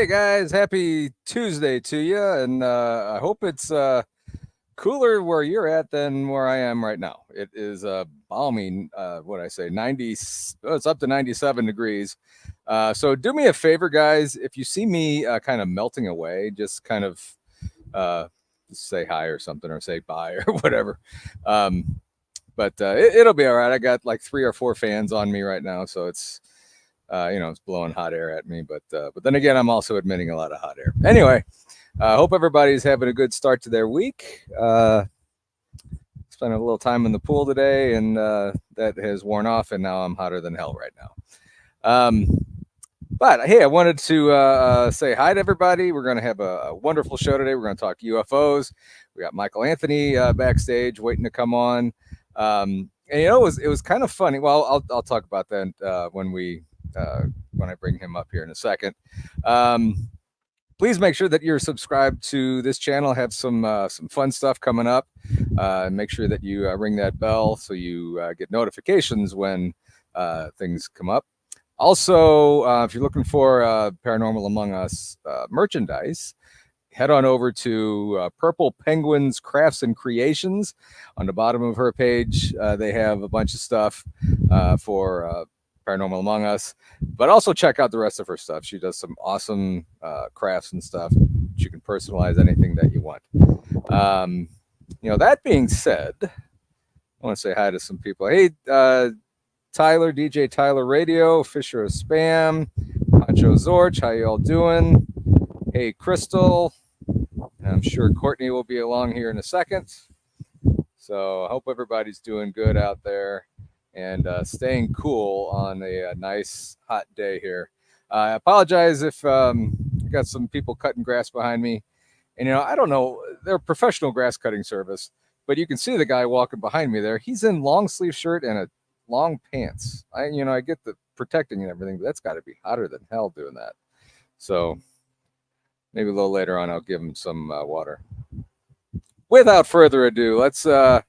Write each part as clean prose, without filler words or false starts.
guys, happy Tuesday to you, and I hope it's cooler where you're at than where I am right now. It is balmy, what I say, 90, it's up to 97 degrees. So do me a favor, guys, if you see me kind of melting away, just kind of say hi or something, or say bye or whatever. But it'll be all right. I got like 3 or 4 fans on me right now, so it's it's blowing hot air at me, but then again, I'm also admitting a lot of hot air. Anyway, hope everybody's having a good start to their week. Spent a little time in the pool today, and that has worn off, and now I'm hotter than hell right now. But hey, I wanted to say hi to everybody. We're going to have a wonderful show today. We're going to talk UFOs. We got Michael Anthony backstage waiting to come on. And it was kind of funny. Well, I'll talk about that when I bring him up here in a second. Please make sure that you're subscribed to this channel. Have some fun stuff coming up. Make sure that you ring that bell so you get notifications when things come up. Also, if you're looking for Paranormal Among Us merchandise, head on over to Purple Penguins Crafts and Creations. On the bottom of her page, they have a bunch of stuff for Paranormal Among Us, but also check out the rest of her stuff. She does some awesome crafts and stuff. You can personalize anything that you want. That being said, I want to say hi to some people. Hey, Tyler, DJ Tyler Radio, Fisher of Spam, Pancho Zorch, how you all doing? Hey, Crystal. I'm sure Courtney will be along here in a second. So I hope everybody's doing good out there and staying cool on a nice hot day here. I apologize if you got some people cutting grass behind me. And, I don't know, they're a professional grass cutting service, but you can see the guy walking behind me there. He's in long sleeve shirt and a long pants. I get the protecting and everything, but that's got to be hotter than hell doing that. So maybe a little later on, I'll give him some water. Without further ado, let's go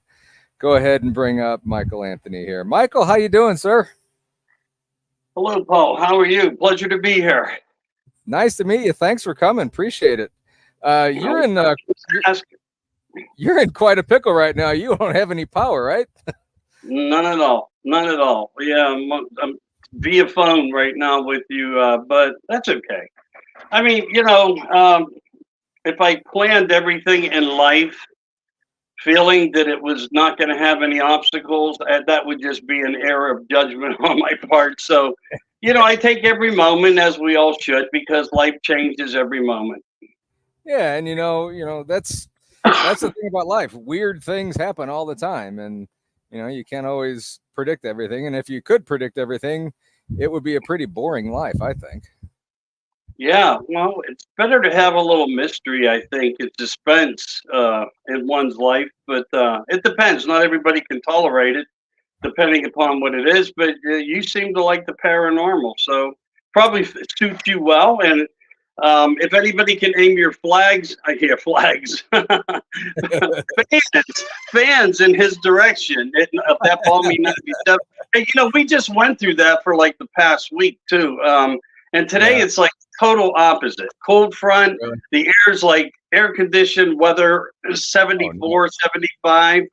ahead and bring up Michael Anthony here. Michael, how you doing, sir? Hello, Paul. How are you? Pleasure to be here. Nice to meet you. Thanks for coming. Appreciate it. You're in quite a pickle right now. You don't have any power, right? None at all. None at all. Yeah, I'm via phone right now with you, but that's okay. I mean, if I planned everything in life feeling that it was not going to have any obstacles, that would just be an error of judgment on my part. So, I take every moment, as we all should, because life changes every moment. Yeah, and that's the thing about life. Weird things happen all the time, and you can't always predict everything. And if you could predict everything, it would be a pretty boring life, I think. Yeah, well, it's better to have a little mystery, I think. It's suspense in one's life, but it depends. Not everybody can tolerate it, depending upon what it is. But you seem to like the paranormal, so probably suits you well. And if anybody can aim your flags, I hear flags, fans in his direction. That balmy 97. Hey, we just went through that for like the past week too. And today it's like total opposite. Cold front, the air's like air conditioned weather, 74, 75,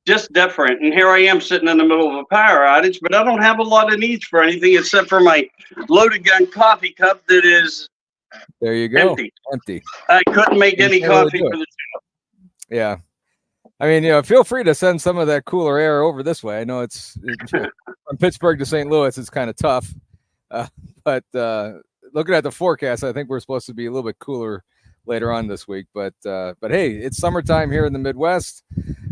just different. And here I am sitting in the middle of a power outage, but I don't have a lot of needs for anything except for my loaded gun coffee cup that is there you go. Empty. I couldn't make any coffee for the show. Yeah. I mean, feel free to send some of that cooler air over this way. I know it's from Pittsburgh to St. Louis, it's kind of tough. But looking at the forecast, I think we're supposed to be a little bit cooler later on this week. But hey, it's summertime here in the Midwest.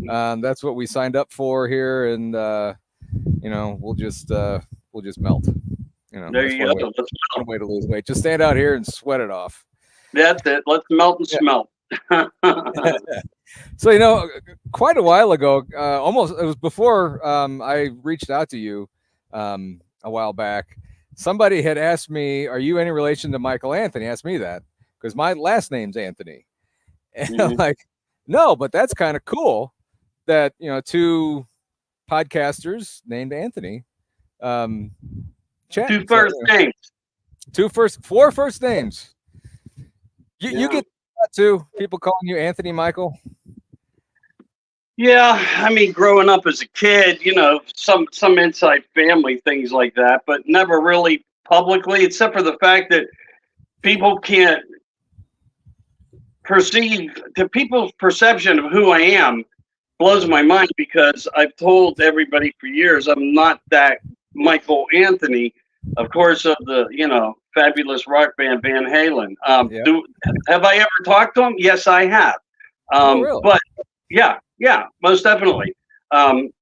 That's what we signed up for here, and we'll just melt. There you go. One way to lose weight. Just stand out here and sweat it off. That's it. Let's melt and smelt. So, quite a while ago, almost it was before I reached out to you a while back. Somebody had asked me, "Are you any relation to Michael Anthony?" Asked me that because my last name's Anthony, and I'm like, "No, but that's kind of cool that 2 podcasters named Anthony." Two first names. 4 first names. You get that too. People calling you Anthony Michael. Yeah, I mean, growing up as a kid, some inside family things like that, but never really publicly, except for the fact that people can't people's perception of who I am blows my mind, because I've told everybody for years I'm not that Michael Anthony, of course, of the fabulous rock band Van Halen. Have I ever talked to him? Yes, I have. Really? But yeah, most definitely.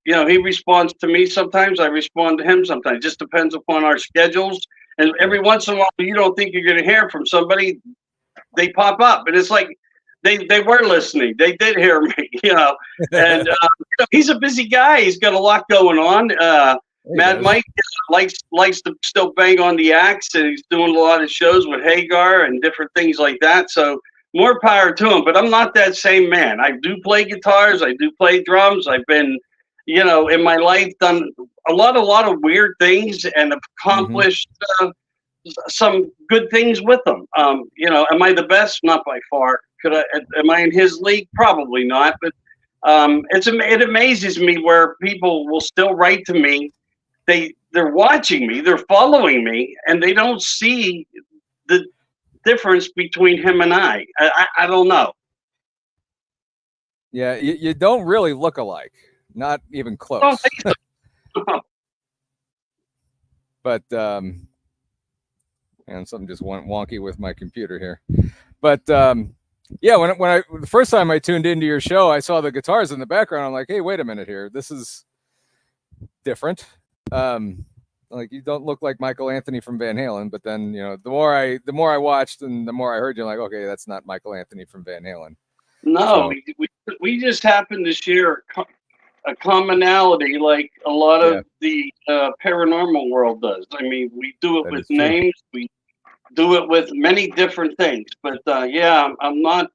He responds to me sometimes. I respond to him sometimes. It just depends upon our schedules. And every once in a while, you don't think you're going to hear from somebody, they pop up, and it's like they were listening. They did hear me, And he's a busy guy. He's got a lot going on. Mad Mike likes to still bang on the axe, and he's doing a lot of shows with Hagar and different things like that. So more power to him. But I'm not that same man. I do play guitars. I do play drums. I've been, in my life done a lot of weird things and accomplished some good things with them. Am I the best? Not by far. Am I in his league? Probably not. But it amazes me where people will still write to me. They're watching me, they're following me, and they don't see the difference between him and I don't know. Yeah, you don't really look alike. Not even close. But and something just went wonky with my computer here. But yeah, when the first time I tuned into your show, I saw the guitars in the background. I'm like, hey, wait a minute here. This is different. Like, you don't look like Michael Anthony from Van Halen. But then, the more I watched and the more I heard you, I'm like, okay, that's not Michael Anthony from Van Halen. No, so, we just happen to share a commonality, like a lot of the paranormal world does. I mean, we do it with names. We do it with many different things. But I'm not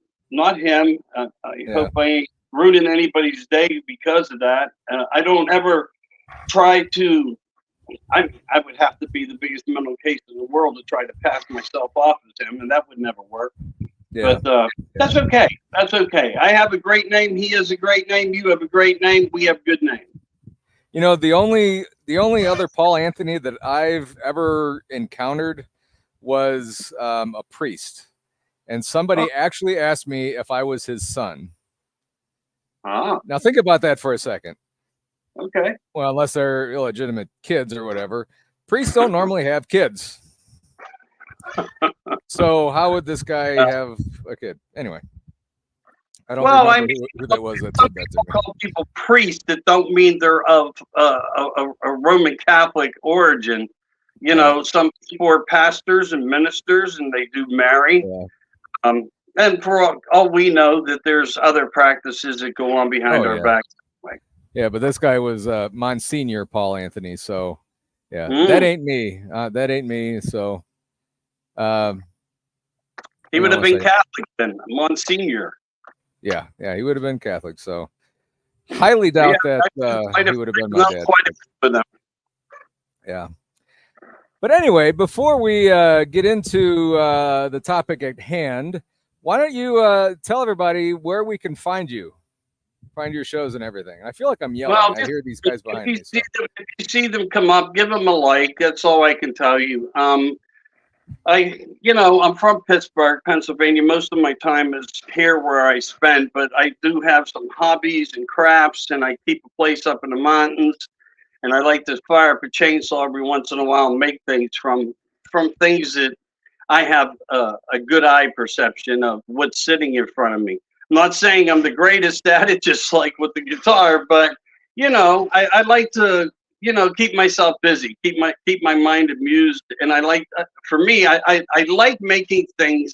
him. I hope I ain't ruining anybody's day because of that. I don't ever try to. I would have to be the biggest mental case in the world to try to pass myself off as him, and that would never work. Yeah. But that's okay. That's okay. I have a great name. He has a great name. You have a great name. We have good name. The only other Paul Anthony that I've ever encountered was a priest, and somebody actually asked me if I was his son. Now think about that for a second. Okay. Well, unless they're illegitimate kids or whatever, priests don't normally have kids. So how would this guy have a kid? Anyway, I don't remember who that was that said that to me. Call people priests that don't mean they're of a Roman Catholic origin. Some people are pastors and ministers, and they do marry. Yeah. And for all we know, that there's other practices that go on behind our backs. Yeah, but this guy was Monsignor Paul Anthony, so that ain't me. That ain't me. So he would have been Catholic then, Monsignor. Yeah, he would have been Catholic. So highly doubt that he would have been my dad. Yeah. But anyway, before we get into the topic at hand, why don't you tell everybody where we can find you? Find your shows and everything. I feel like I'm yelling. Well, I hear these guys behind me. If you see them come up, give them a like. That's all I can tell you. I'm from Pittsburgh, Pennsylvania. Most of my time is here where I spend, but I do have some hobbies and crafts, and I keep a place up in the mountains, and I like to fire up a chainsaw every once in a while and make things from things that I have a good eye perception of what's sitting in front of me. I'm not saying I'm the greatest at it, just like with the guitar, but I like to keep myself busy, keep my mind amused, and I like for me, I like making things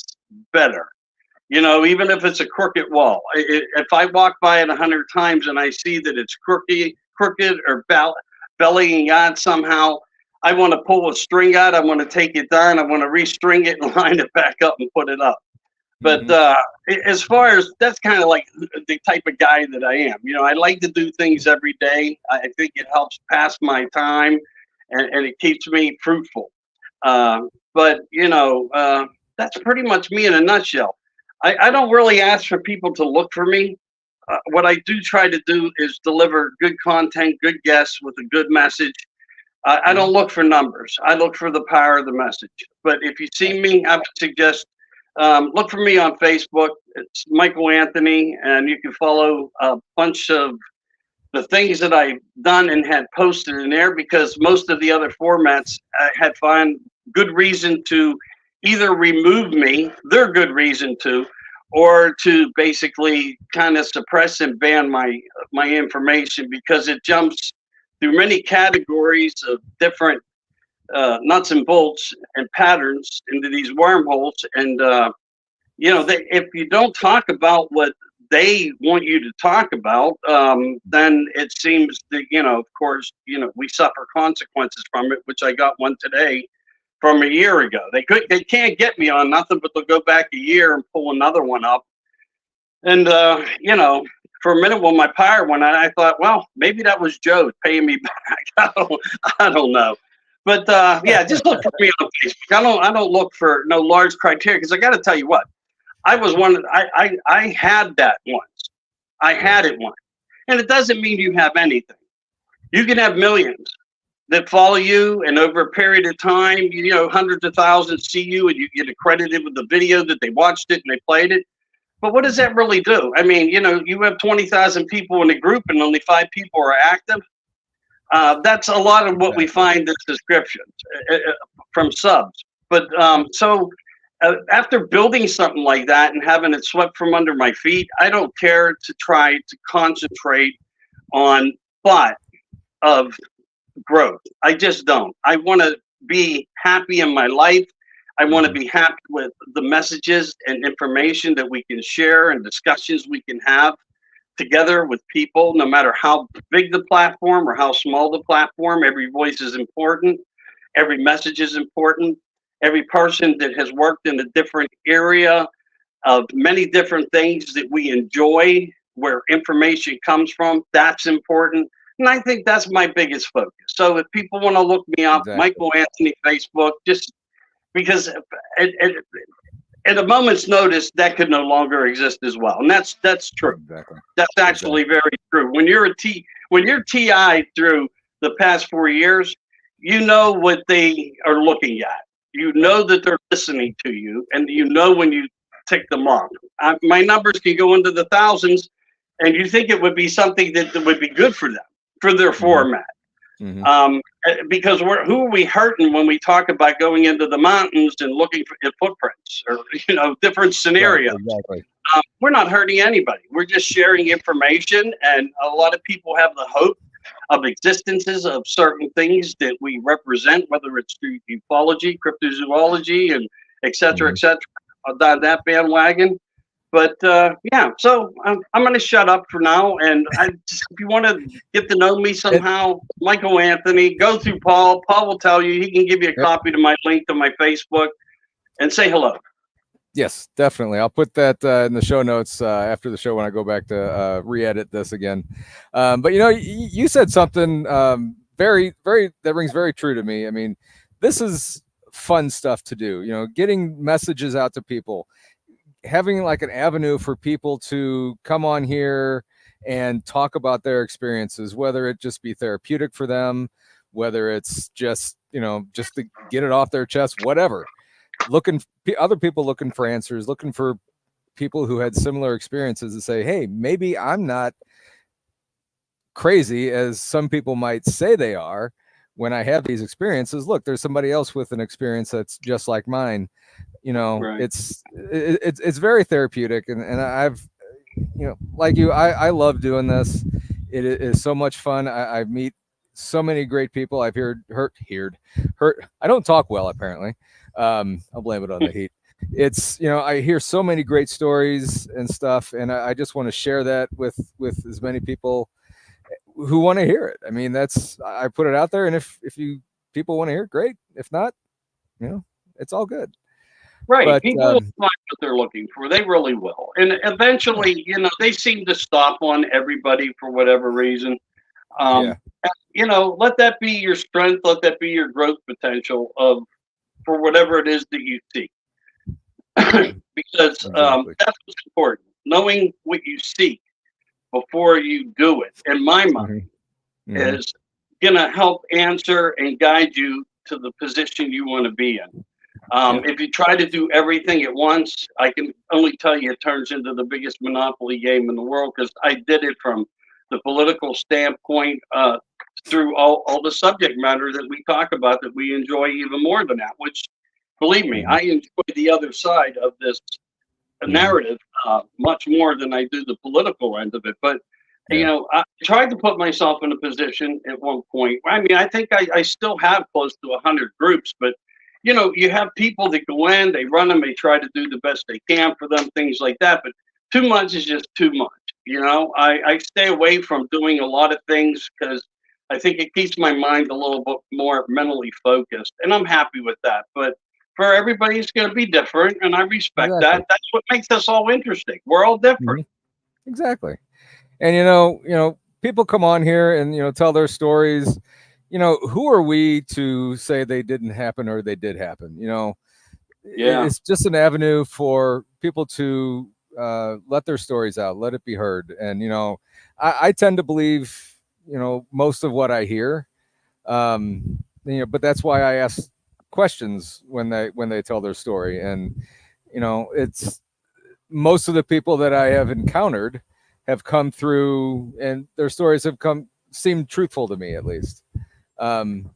better. Even if it's a crooked wall, if I walk by it 100 times and I see that it's crooked or bellying out somehow, I want to pull a string out. I want to take it down. I want to restring it and line it back up and put it up. But as far as that's kind of like the type of guy that I am, I like to do things every day. I think it helps pass my time and it keeps me fruitful. But that's pretty much me in a nutshell. I don't really ask for people to look for me. What I do try to do is deliver good content, good guests with a good message. I don't look for numbers. I look for the power of the message. But if you see me, I would suggest look for me on Facebook. It's Michael Anthony, and you can follow a bunch of the things that I've done and had posted in there, because most of the other formats had found good reason to either remove me, their good reason to, or to basically kind of suppress and ban my information, because it jumps through many categories of different nuts and bolts and patterns into these wormholes. And if you don't talk about what they want you to talk about, then it seems that, of course, we suffer consequences from it, which I got one today from a year ago. They can't get me on nothing, but they'll go back a year and pull another one up. And, for a minute when my power went out, I thought, well, maybe that was Joe paying me back. I don't know. But yeah, just look for me on Facebook. I don't look for no large criteria, because I got to tell you what, I was one. I had that once. I had it once, and it doesn't mean you have anything. You can have millions that follow you, and over a period of time, hundreds of thousands see you, and you get accredited with the video that they watched it and they played it. But what does that really do? I mean, you have 20,000 people in a group and only 5 people are active. That's a lot of what we find in descriptions from subs. But after building something like that and having it swept from under my feet, I don't care to try to concentrate on thought of growth. I just don't. I want to be happy in my life. I want to be happy with the messages and information that we can share and discussions we can have together with people, no matter how big the platform or how small the platform. Every voice is important. Every message is important. Every person that has worked in a different area of many different things that we enjoy, where information comes from, that's important. And I think that's my biggest focus. So if people want to look me up, Michael Anthony Facebook, just because at a moment's notice, that could no longer exist as well. And that's true. Exactly. That's actually very true. When you're TI through the past 4 years, you know what they are looking at. You know that they're listening to you, and you know when you tick them off. My numbers can go into the thousands, and you think it would be something that would be good for them, for their format. Because who are we hurting when we talk about going into the mountains and looking for footprints or different scenarios? Right, exactly. We're not hurting anybody. We're just sharing information, and a lot of people have the hope of existences of certain things that we represent, whether it's through ufology, cryptozoology, and et cetera, on that bandwagon. But yeah, so I'm going to shut up for now. And if you want to get to know me somehow, Michael Anthony, go through Paul. Paul will tell you. He can give you a copy to my link to my Facebook, and say hello. Yes, definitely. I'll put that in the show notes after the show when I go back to re-edit this again. But you said something very, very that rings very true to me. I mean, this is fun stuff to do. Getting messages out to people, having like an avenue for people to come on here and talk about their experiences, whether it just be therapeutic for them, whether it's just to get it off their chest, whatever. Other people looking for answers, looking for people who had similar experiences to say, hey, maybe I'm not crazy as some people might say they are when I have these experiences. Look, there's somebody else with an experience that's just like mine. Right. It's very therapeutic, and I've like you, I love doing this. It is so much fun. I meet so many great people. I've heard. I don't talk well, apparently. I'll blame it on the heat. It's I hear so many great stories and stuff, and I just want to share that with as many people who want to hear it. I mean, I put it out there, and if people want to hear it, great. If not, it's all good. Right. But, people will find what they're looking for. They really will. And eventually, they seem to stop on everybody for whatever reason. Let that be your strength. Let that be your growth potential for whatever it is that you seek. because Exactly. that's what's important. Knowing what you seek before you do it, in my mind, Hmm. is going to help answer and guide you to the position you want to be in. Yeah. If you try to do everything at once, I can only tell you it turns into the biggest monopoly game in the world, because I did it from the political standpoint through all the subject matter that we talk about that we enjoy even more than that, which, believe me, Hmm. I enjoy the other side of this Hmm. narrative much more than I do the political end of it. But Yeah. I tried to put myself in a position at one point. I mean, I think I still have close to 100 groups, but you have people that go in, they run them, they try to do the best they can for them, things like that. But too much is just too much. I stay away from doing a lot of things because I think it keeps my mind a little bit more mentally focused, and I'm happy with that. But for everybody, it's going to be different, and I respect Exactly. that. That's what makes us all interesting. We're all different. Hmm. Exactly. And people come on here and tell their stories. Who are we to say they didn't happen or they did happen? Yeah. It's just an avenue for people to let their stories out, let it be heard. And I tend to believe most of what I hear. But that's why I ask questions when they tell their story. And it's most of the people that I have encountered have come through, and their stories have come seemed truthful to me, at least. Um,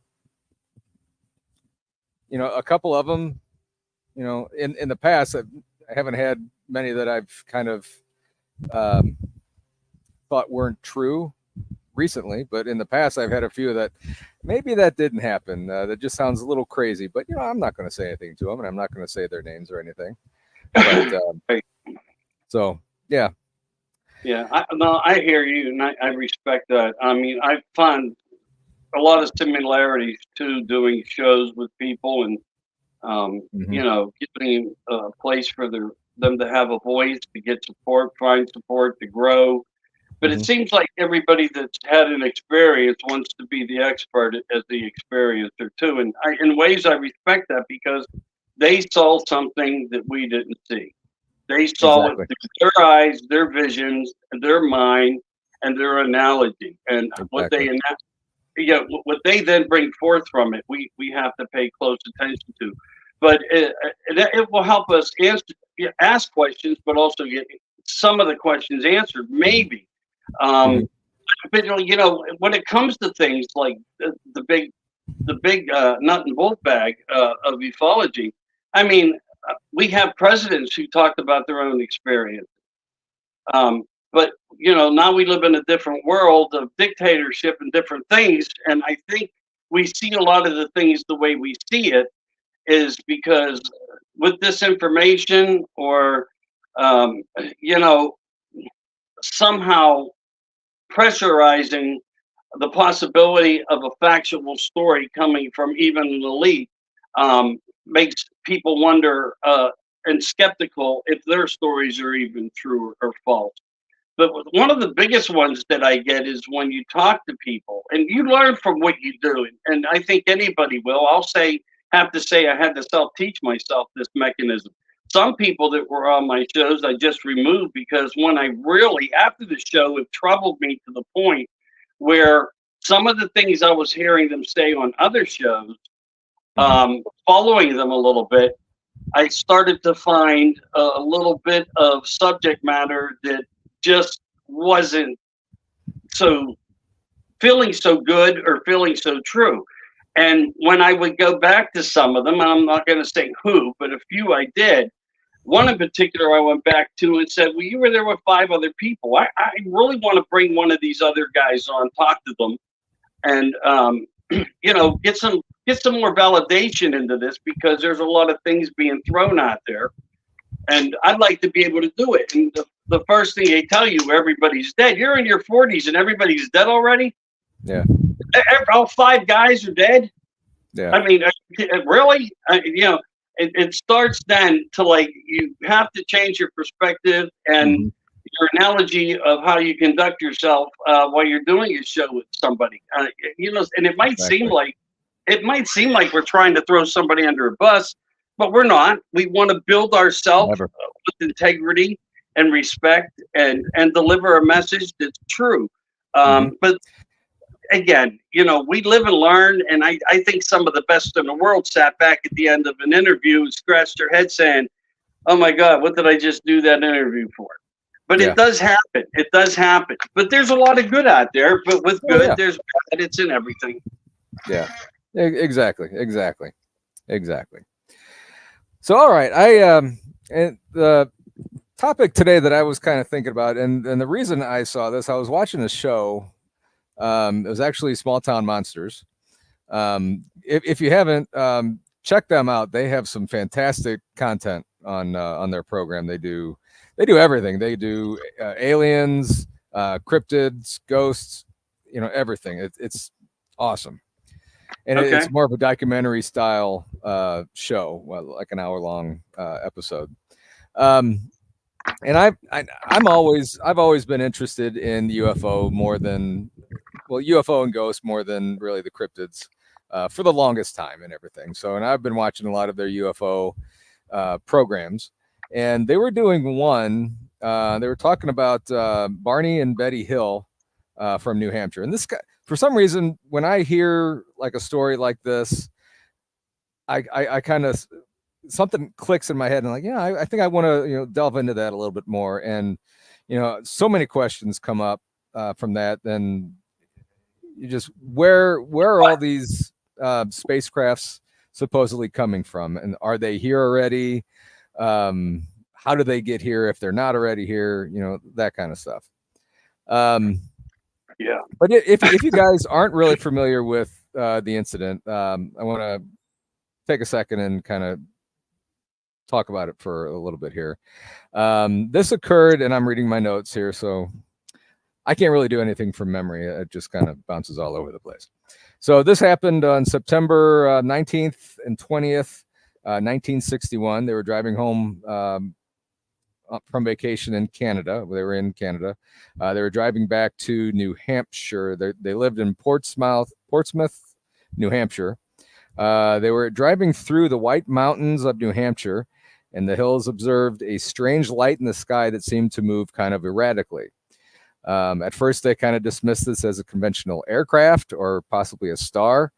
a couple of them, in the past, I haven't had many that I've kind of um, thought weren't true recently, but in the past, I've had a few that maybe that didn't happen. That just sounds a little crazy, but I'm not going to say anything to them, and I'm not going to say their names or anything. But Right. so yeah. Yeah. No, I hear you, and I respect that. I mean, I find a lot of similarities to doing shows with people, and Hmm. giving a place for them to have a voice, to get support, find support, to grow. But it Hmm. seems like everybody that's had an experience wants to be the expert as the experiencer too. And in ways, I respect that because they saw something that we didn't see. They saw it Exactly. through their eyes, their visions, their mind, and their analogy. And Exactly. what they then bring forth from it, we have to pay close attention to. But it will help us ask questions, but also get some of the questions answered, maybe. Hmm. Um, but when it comes to things like the big nut and bolt bag of ufology, I mean, we have presidents who talked about their own experience. But now we live in a different world of dictatorship and different things, and I think we see a lot of the things the way we see it is because with this information or um, you know somehow pressurizing the possibility of a factual story coming from even an elite makes people wonder and skeptical if their stories are even true or false. But one of the biggest ones that I get is when you talk to people and you learn from what you do. And I think anybody will. Have to say, I had to self teach myself this mechanism. Some people that were on my shows, I just removed because when I really, after the show, it troubled me to the point where some of the things I was hearing them say on other shows, Hmm. following them a little bit, I started to find a little bit of subject matter that just wasn't so feeling so good or feeling so true. And when I would go back to some of them, and I'm not going to say who, but a few I did. One in particular, I went back to and said, "Well, you were there with 5 other people. I really want to bring one of these other guys on, talk to them, and get some more validation into this because there's a lot of things being thrown out there, and I'd like to be able to do it." And the first thing they tell you, everybody's dead. You're in your 40s and everybody's dead already. Yeah. All 5 guys are dead. Yeah. I mean, really? It starts then to like you have to change your perspective and Hmm. your analogy of how you conduct yourself while you're doing a show with somebody. And it might seem Exactly. like we're trying to throw somebody under a bus, but we're not. We want to build ourselves Never. with integrity and respect, and deliver a message that's true. But again, we live and learn, and I think some of the best in the world sat back at the end of an interview and scratched their head saying, "Oh my God, what did I just do that interview for?" But Yeah. it does happen. It does happen. But there's a lot of good out there. But with good, yeah. there's bad. It's in everything. Yeah. Exactly. So, all right, and the topic today that I was kind of thinking about, and the reason I saw this, I was watching a show. It was actually Small Town Monsters. If you haven't, check them out. They have some fantastic content on their program. They do everything. They do aliens, cryptids, ghosts, everything. It's awesome. And Okay. it's more of a documentary style show, well, like an hour-long episode. And I've always been interested in UFO more than, well, UFO and ghosts more than really the cryptids for the longest time and everything. So, and I've been watching a lot of their UFO programs, and they were doing one. They were talking about Barney and Betty Hill from New Hampshire, and this guy, for some reason, when I hear like a story like this, I kind of, something clicks in my head, and I'm like, yeah, I think I want to delve into that a little bit more. And so many questions come up from that. Then you just, where are all these spacecrafts supposedly coming from, and are they here already? How do they get here if they're not already here? That kind of stuff. Yeah. But if you guys aren't really familiar with the incident, I want to take a second and kind of talk about it for a little bit here. This occurred, and I'm reading my notes here, so I can't really do anything from memory. It just kind of bounces all over the place. So this happened on September 19th and 20th, 1961. They were driving home from vacation in Canada. They were in Canada. They were driving back to New Hampshire. They lived in Portsmouth, New Hampshire. They were driving through the White Mountains of New Hampshire, and the hills observed a strange light in the sky that seemed to move kind of erratically. At first, they kind of dismissed this as a conventional aircraft or possibly a star.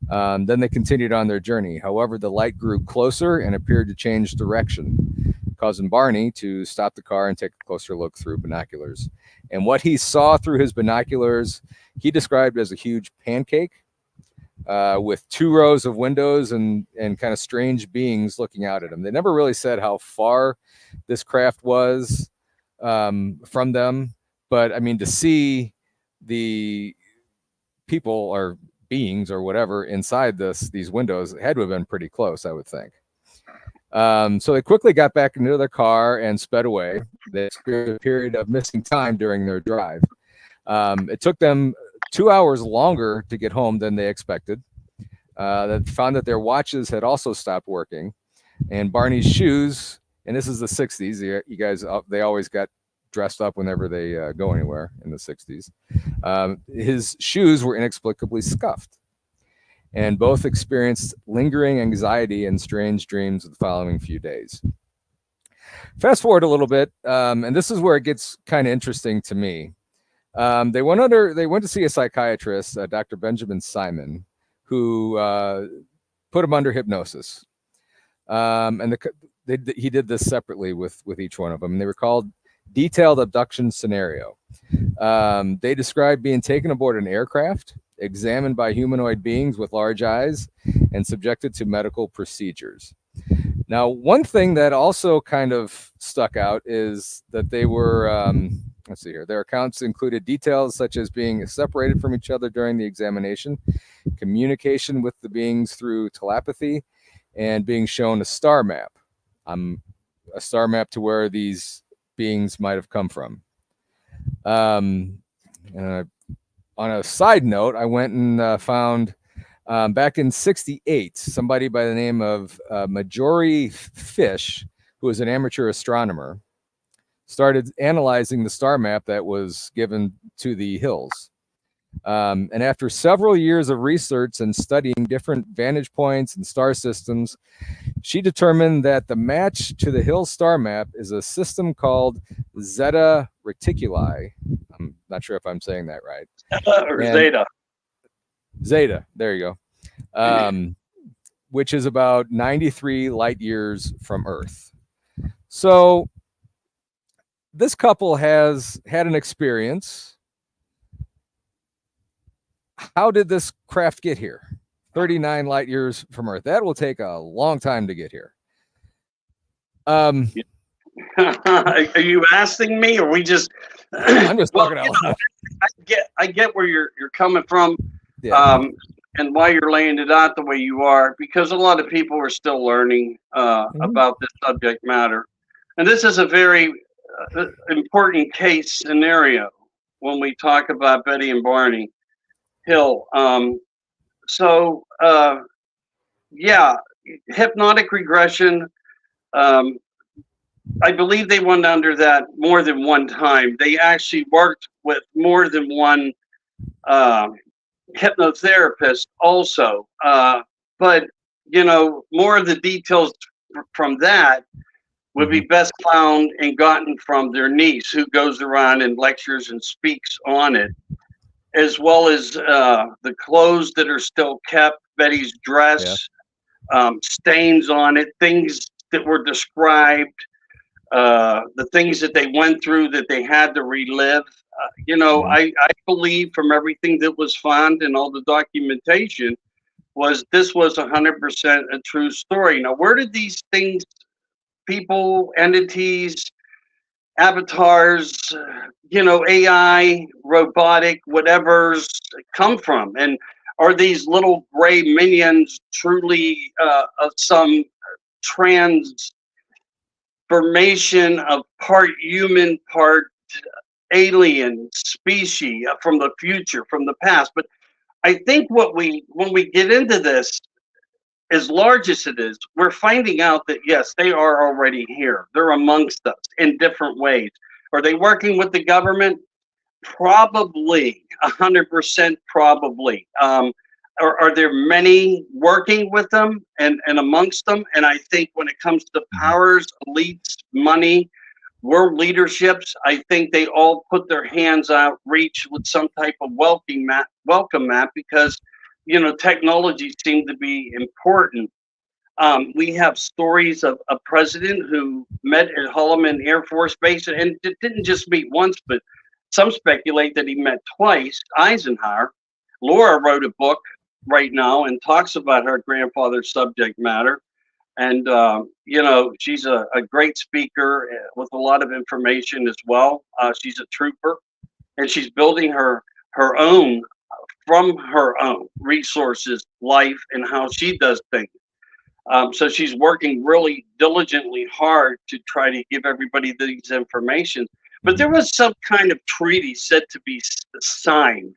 Then they continued on their journey. However, the light grew closer and appeared to change direction, causing Barney to stop the car and take a closer look through binoculars. And what he saw through his binoculars, he described as a huge pancake with 2 rows of windows and kind of strange beings looking out at him. They never really said how far this craft was from them, but I mean, to see the people or beings or whatever inside these windows had to have been pretty close, I would think. So they quickly got back into their car and sped away. They experienced a period of missing time during their drive. It took them 2 hours longer to get home than they expected. They found that their watches had also stopped working, and Barney's shoes, and this is the 60s. You guys, they always got dressed up whenever they go anywhere in the 60s. His shoes were inexplicably scuffed, and both experienced lingering anxiety and strange dreams the following few days. Fast forward a little bit, and this is where it gets kind of interesting to me. They went to see a psychiatrist, Dr. Benjamin Simon, who put him under hypnosis. And he did this separately with each one of them. They were called detailed abduction scenario. They described being taken aboard an aircraft, examined by humanoid beings with large eyes, and subjected to medical procedures. Now, one thing that also kind of stuck out is that they were, let's see here, their accounts included details such as being separated from each other during the examination, communication with the beings through telepathy, and being shown a star map. A star map to where these beings might have come from. On a side note, I went and found back in '68, somebody by the name of Majori Fish, who was an amateur astronomer, started analyzing the star map that was given to the hills. And after several years of research and studying different vantage points and star systems, She determined that the match to the Hill star map is a system called Zeta Reticuli. I'm not sure if I'm saying that right. Or Zeta. Zeta, there you go. Which is about 93 light years from Earth. So this couple has had an experience. How did this craft get here? 39 light years from Earth. That will take a long time to get here. Are you asking me, or we just? I'm just talking out loud. I get where you're coming from, Yeah. and why you're laying it out the way you are, because a lot of people are still learning about this subject matter, and this is a very important case scenario when we talk about Betty and Barney Hill. Yeah, hypnotic regression. I believe they went under that more than one time. They actually worked with more than one hypnotherapist also. But, more of the details from that would be best found and gotten from their niece, who goes around and lectures and speaks on it, as well as the clothes that are still kept, Betty's dress, stains on it, things that were described, the things that they went through that they had to relive. I believe from everything that was found and all the documentation this was 100% a true story. Now, where did these things, people, entities, avatars, AI, robotic, whatever's come from? And are these little gray minions truly of some transformation of part human, part alien species from the future, from the past? But I think when we get into this, as large as it is, we're finding out that yes, they are already here. They're amongst us in different ways. Are they working with the government? Probably, 100% probably. Are there many working with them and amongst them? And I think when it comes to powers, elites, money, world leaderships, I think they all put their hands out, reach with some type of welcome mat, because technology seemed to be important. We have stories of a president who met at Holloman Air Force Base and didn't just meet once, but some speculate that he met twice. Eisenhower. Laura wrote a book right now and talks about her grandfather's subject matter. And, she's a great speaker with a lot of information as well. She's a trooper, and she's building her own, from her own resources, life, and how she does things. So she's working really diligently hard to try to give everybody these information. But there was some kind of treaty said to be signed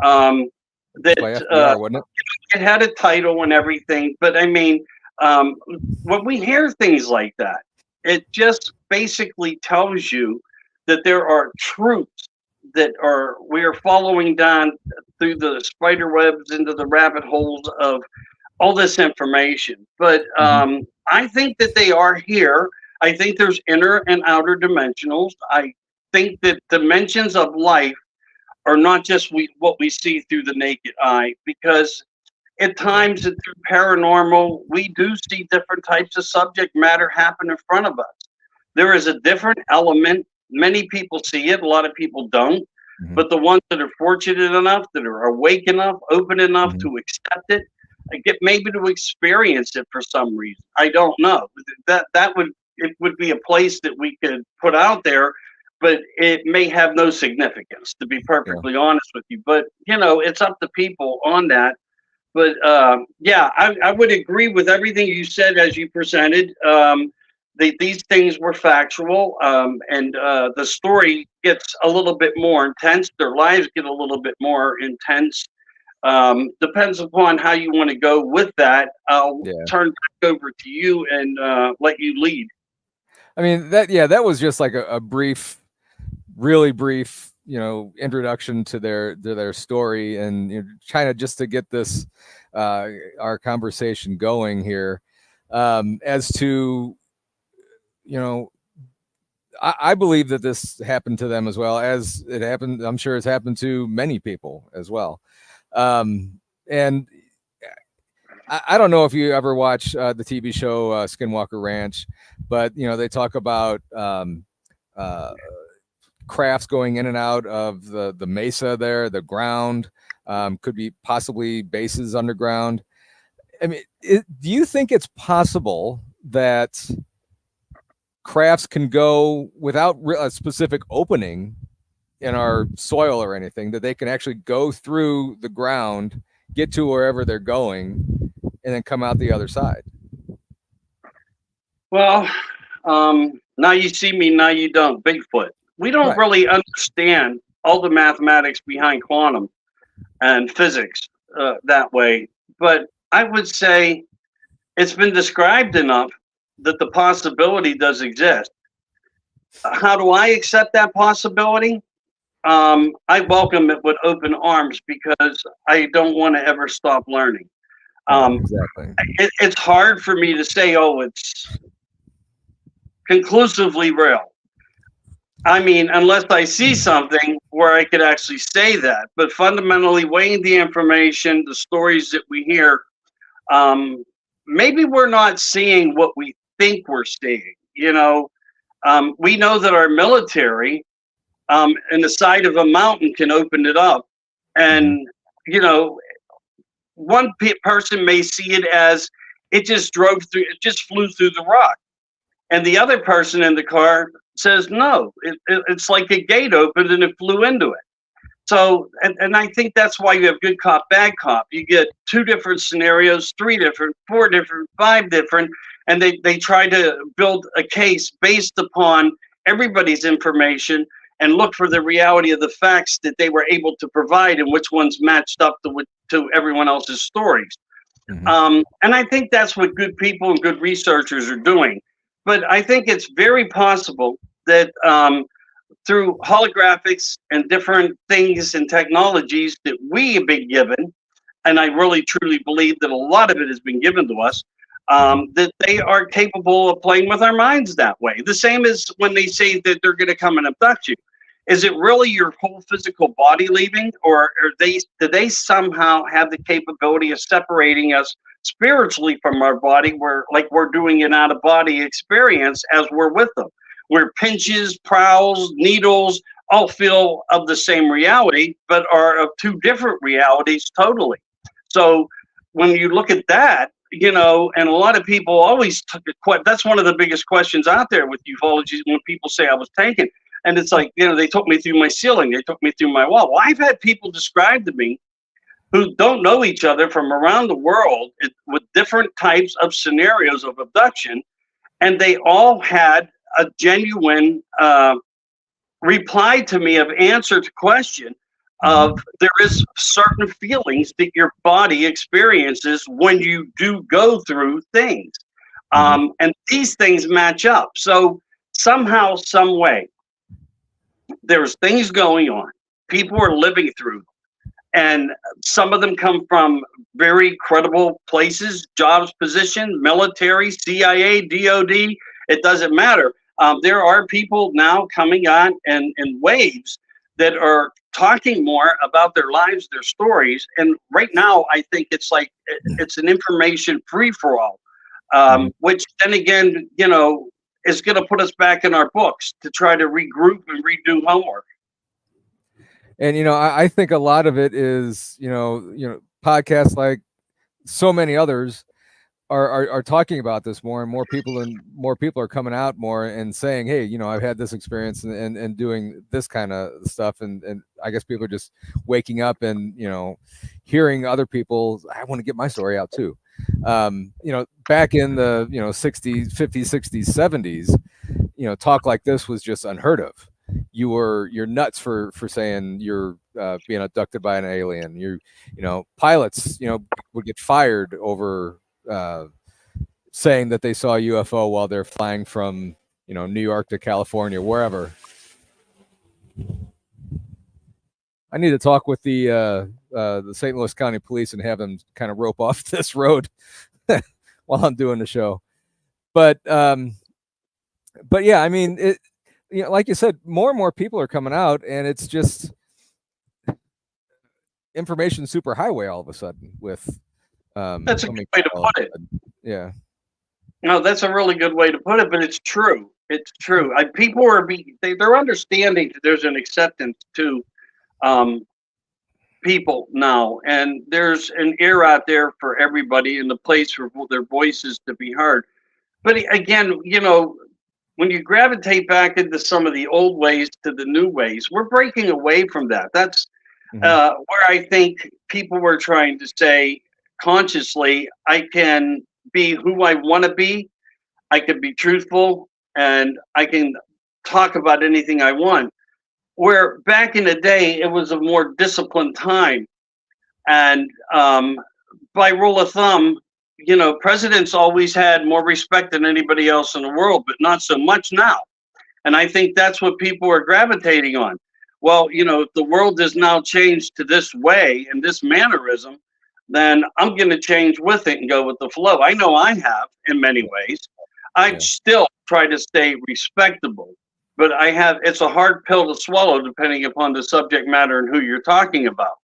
that FDR, wasn't it? it had a title and everything. But I mean, when we hear things like that, it just basically tells you that there are truths that we are following down through the spider webs into the rabbit holes of all this information. But I think that they are here. I think there's inner and outer dimensionals. I think that dimensions of life are not just what we see through the naked eye, because at times through paranormal, we do see different types of subject matter happen in front of us. There is a different element. Many people see it, a lot of people don't. But the ones that are fortunate enough, that are awake enough, open enough to accept it, get maybe to experience it for some reason. I don't know. It would be a place that we could put out there, but it may have no significance, to be perfectly honest with you. But it's up to people on that. But I would agree with everything you said as you presented. These things were factual, and the story gets a little bit more intense. Their lives get a little bit more intense. Depends upon how you want to go with that. I'll turn back over to you and let you lead. I mean, that was just like a brief, really brief, introduction to their story, and kind of just to get this our conversation going here. as to, I believe that this happened to them as well as it happened. I'm sure it's happened to many people as well. And I don't know if you ever watch the TV show Skinwalker Ranch, but they talk about crafts going in and out of the mesa there, the ground, could be possibly bases underground. I mean, do you think it's possible that crafts can go without a specific opening in our soil or anything, that they can actually go through the ground, get to wherever they're going, and then come out the other side? Well, now you see me, now you don't. Bigfoot. We don't really understand all the mathematics behind quantum and physics that way. But I would say it's been described enough that the possibility does exist. How do I accept that possibility? I welcome it with open arms because I don't want to ever stop learning. Exactly. It's hard for me to say, oh, it's conclusively real. I mean, unless I see something where I could actually say that. But fundamentally, weighing the information, the stories that we hear, maybe we're not seeing what we think we're seeing. We know that our military, in the side of a mountain, can open it up, and one person may see it as it just flew through the rock, and the other person in the car says no, it's like a gate opened and it flew into it. So, and I think that's why you have good cop, bad cop. You get 2 different scenarios, 3 different, 4 different, 5 different, and they try to build a case based upon everybody's information and look for the reality of the facts that they were able to provide and which ones matched up to everyone else's stories. And I think that's what good people and good researchers are doing. But I think it's very possible that through holographics and different things and technologies that we have been given, and I really truly believe that a lot of it has been given to us, that they are capable of playing with our minds that way. The same as when they say that they're going to come and abduct you. Is it really your whole physical body leaving, or do they somehow have the capability of separating us spiritually from our body, where like we're doing an out-of-body experience as we're with them, where pinches, prowls, needles all feel of the same reality, but are of 2 different realities totally. So when you look at that, and a lot of people always that's one of the biggest questions out there with ufology, when people say I was taken. And it's like, they took me through my ceiling, they took me through my wall. Well, I've had people describe to me who don't know each other from around the world with different types of scenarios of abduction, and they all had a genuine reply to me of answer to question of there is certain feelings that your body experiences when you do go through things. And these things match up. So somehow, some way, there's things going on. People are living through them. And some of them come from very credible places, jobs, position, military, CIA, DOD. It doesn't matter. There are people now coming on in waves that are talking more about their lives, their stories. And right now, I think it's like it's an information free-for-all, which then again, is going to put us back in our books to try to regroup and redo homework. And I think a lot of it is podcasts like so many others are talking about this more, and more people are coming out more and saying, hey, I've had this experience and doing this kind of stuff, and I guess people are just waking up and hearing other people. I want to get my story out too. Back in the 60s, 50s, 60s, 70s, talk like this was just unheard of. You're nuts for saying you're being abducted by an alien. Pilots would get fired over saying that they saw a UFO while they're flying from New York to California, wherever. I need to talk with the St. Louis County Police and have them kind of rope off this road while I'm doing the show. But yeah, I mean, like you said, more and more people are coming out, and it's just information superhighway all of a sudden with That's a so good many way to people. put it. Yeah. No, that's a really good way to put it, but it's true. It's true. People are they're understanding that there's an acceptance to um, people now, and there's an ear out there for everybody, and the place for their voices to be heard. But again, when you gravitate back into some of the old ways to the new ways, we're breaking away from that. That's where I think people were trying to say consciously, I can be who I want to be. I can be truthful, and I can talk about anything I want. Where back in the day, it was a more disciplined time. And by rule of thumb, presidents always had more respect than anybody else in the world, but not so much now. And I think that's what people are gravitating on. Well, if the world is now changed to this way and this mannerism, then I'm going to change with it and go with the flow. I know I have in many ways. I still try to stay respectable, but it's a hard pill to swallow depending upon the subject matter and who you're talking about.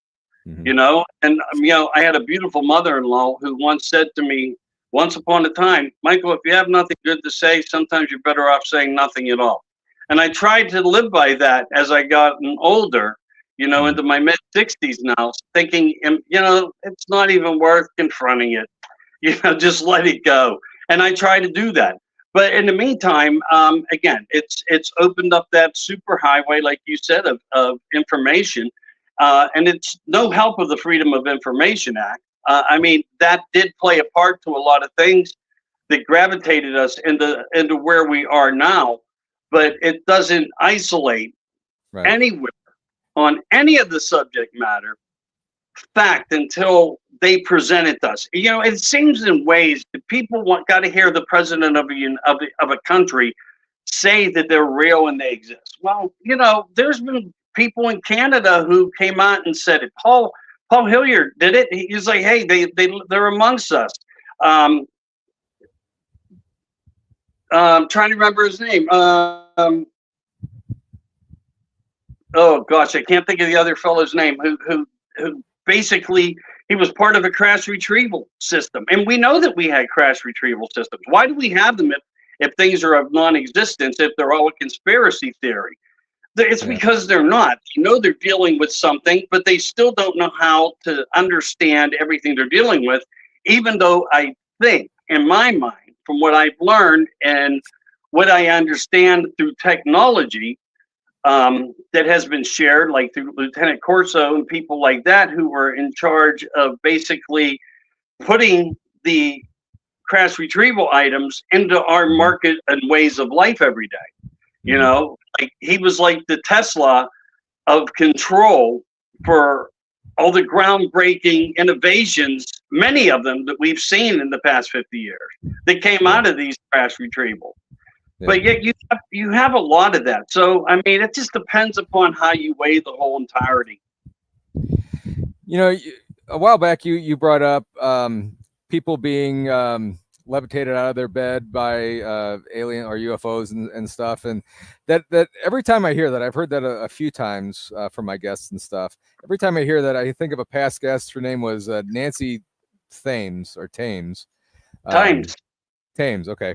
And I had a beautiful mother-in-law who once said to me, once upon a time, Michael, if you have nothing good to say, sometimes you're better off saying nothing at all. And I tried to live by that as I gotten older, into my mid 60s now, thinking, it's not even worth confronting it. Just let it go. And I try to do that. But in the meantime, again, it's opened up that super highway, like you said, of information. And it's no help of the Freedom of Information Act. I mean, that did play a part to a lot of things that gravitated us into where we are now, but it doesn't isolate anywhere on any of the subject matter fact until they present it to us. It seems in ways that people got to hear the president of a country say that they're real and they exist. Well, there's been people in Canada who came out and said it. Paul Hilliard did it. He's like, hey, they're amongst us. I'm trying to remember his name. Oh gosh, I can't think of the other fellow's name. Who basically he was part of a crash retrieval system, and we know that we had crash retrieval systems. Why do we have them if things are of non-existence? If they're all a conspiracy theory? It's because they're not. They're dealing with something, but they still don't know how to understand everything they're dealing with, even though I think, in my mind, from what I've learned and what I understand through technology that has been shared, like through Lieutenant Corso and people like that who were in charge of basically putting the crash retrieval items into our market and ways of life every day. Like he was like the Tesla of control for all the groundbreaking innovations, many of them that we've seen in the past 50 years that came out of these crash retrieval. But yet you have a lot of that. So, I mean, it just depends upon how you weigh the whole entirety. A while back, you brought up people being levitated out of their bed by alien or UFOs and stuff. And that every time I hear that, I've heard that a few times from my guests and stuff. Every time I hear that, I think of a past guest. Her name was Nancy Thames or Thames. Thames. Okay.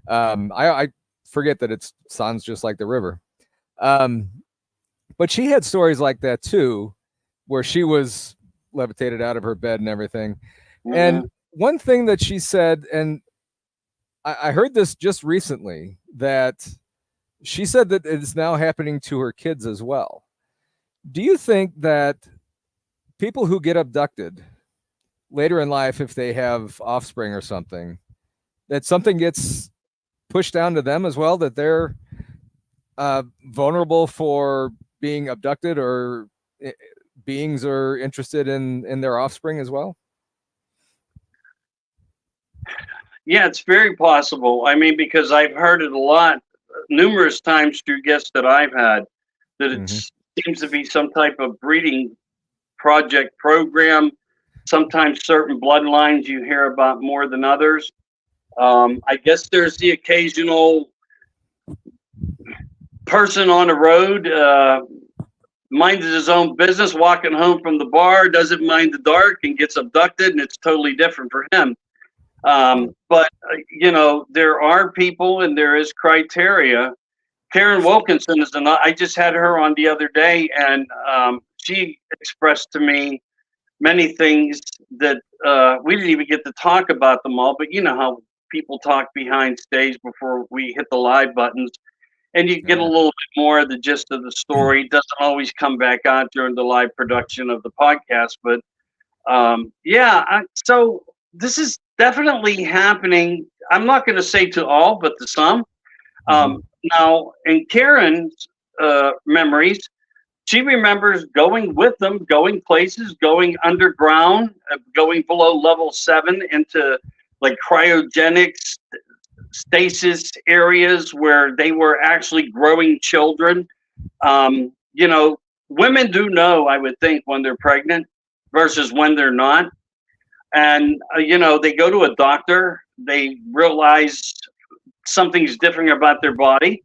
I forget that it sounds just like the river. But she had stories like that too, where she was levitated out of her bed and everything. And one thing that she said, and I heard this just recently, that she said that it's now happening to her kids as well. Do you think that people who get abducted later in life, if they have offspring or something, that something gets pushed down to them as well, that they're vulnerable for being abducted, or beings are interested in their offspring as well? Yeah, it's very possible. I mean, because I've heard it a lot, numerous times through guests that I've had, that it seems to be some type of breeding project program. Sometimes certain bloodlines you hear about more than others. I guess there's the occasional person on the road, minds his own business, walking home from the bar, doesn't mind the dark, and gets abducted, and it's totally different for him. But there are people, and there is criteria. Karen Wilkinson is another. I just had her on the other day, and she expressed to me many things that we didn't even get to talk about them all. But you know how people talk behind stage before we hit the live buttons, and you get a little bit more of the gist of the story. It doesn't always come back out during the live production of the podcast, but so this is definitely happening. I'm not going to say to all, but to some. Now, in Karen's memories, she remembers going with them, going places, going underground, going below level 7 into like cryogenic stasis areas where they were actually growing children. Women do know, I would think, when they're pregnant versus when they're not. And, they go to a doctor, they realize something's different about their body,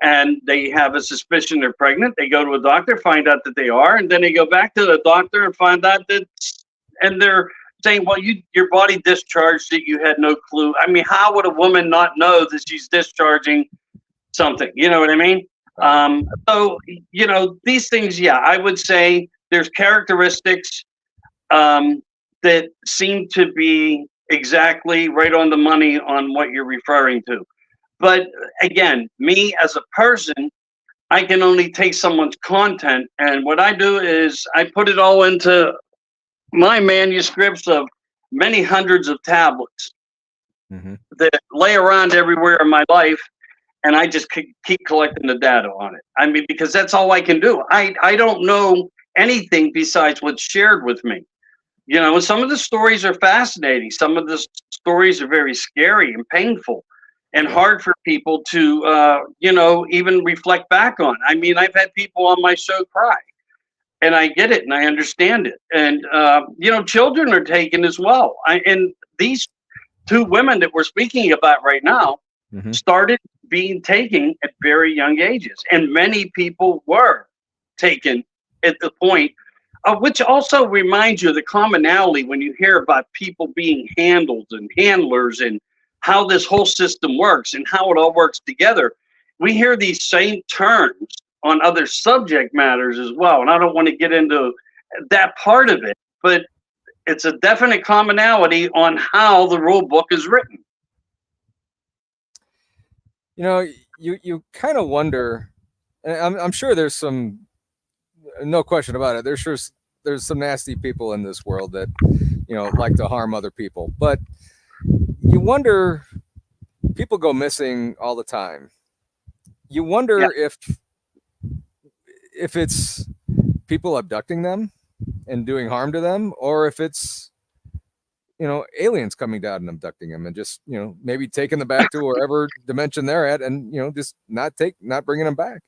and they have a suspicion they're pregnant. They go to a doctor, find out that they are, and then they go back to the doctor and find out that, and they're saying, well, your body discharged it, you had no clue. I mean, how would a woman not know that she's discharging something? You know what I mean? So, these things, I would say there's characteristics that seem to be exactly right on the money on what you're referring to. But again, me as a person, I can only take someone's content, and what I do is I put it all into my manuscripts of many hundreds of tablets that lay around everywhere in my life, and I just keep collecting the data on it. I mean, because that's all I can do. I don't know anything besides what's shared with me. Some of the stories are fascinating. Some of the stories are very scary and painful and hard for people to, even reflect back on. I mean, I've had people on my show cry, and I get it and I understand it. And, children are taken as well. And these two women that we're speaking about right now started being taken at very young ages. And many people were taken at the point, which also reminds you of the commonality when you hear about people being handled and handlers and how this whole system works and how it all works together. We hear these same terms on other subject matters as well. And I don't want to get into that part of it, but it's a definite commonality on how the rule book is written. You kind of wonder, and I'm sure there's some, no question about it, there's some nasty people in this world that, like to harm other people. But you wonder, people go missing all the time. You wonder if it's people abducting them and doing harm to them, or if it's, aliens coming down and abducting them and just, maybe taking them back to wherever dimension they're at, and, just not bringing them back.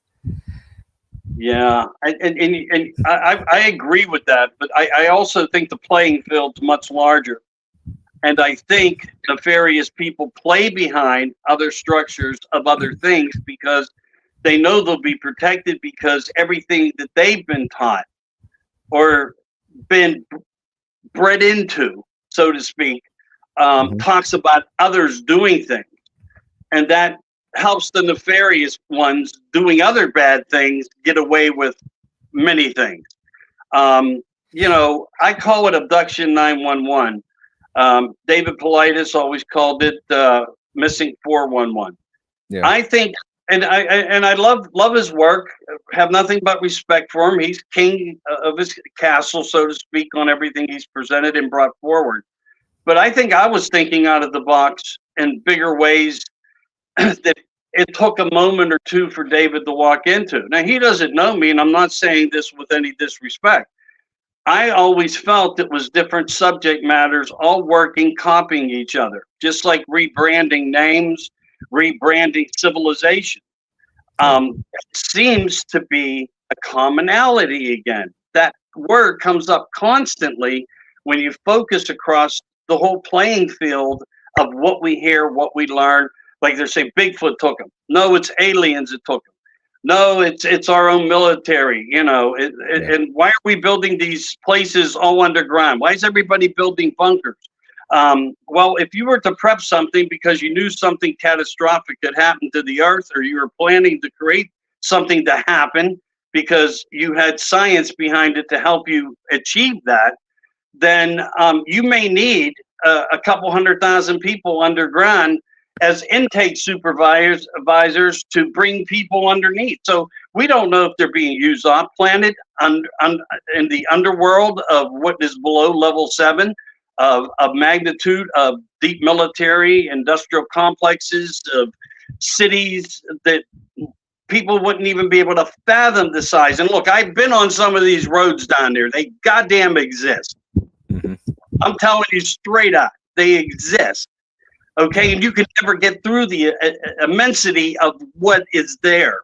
Yeah, and I agree with that, but I also think the playing field's much larger. And I think nefarious people play behind other structures of other things because they know they'll be protected, because everything that they've been taught or been bred into, so to speak, talks about others doing things. And that helps the nefarious ones doing other bad things get away with many things. I call it Abduction 911. David Politis always called it Missing 411. Yeah. I think, and I love his work. Have nothing but respect for him. He's king of his castle, so to speak, on everything he's presented and brought forward. But I think I was thinking out of the box in bigger ways that it took a moment or two for David to walk into. Now, he doesn't know me, and I'm not saying this with any disrespect. I always felt it was different subject matters all working, copying each other, just like rebranding names, rebranding civilization. It seems to be a commonality again. That word comes up constantly when you focus across the whole playing field of what we hear, what we learn. Like they're saying Bigfoot took them. No, it's aliens that took them. No, it's our own military, and why are we building these places all underground? Why is everybody building bunkers? Well, if you were to prep something because you knew something catastrophic had happened to the earth, or you were planning to create something to happen because you had science behind it to help you achieve that, then you may need a couple 100,000 people underground as intake supervisors to bring people underneath. So we don't know if they're being used off planet in the underworld of what is below level 7 of magnitude of deep military industrial complexes of cities that people wouldn't even be able to fathom the size. And look, I've been on some of these roads down there. They goddamn exist. Mm-hmm. I'm telling you straight up, they exist. Okay, and you can never get through the immensity of what is there.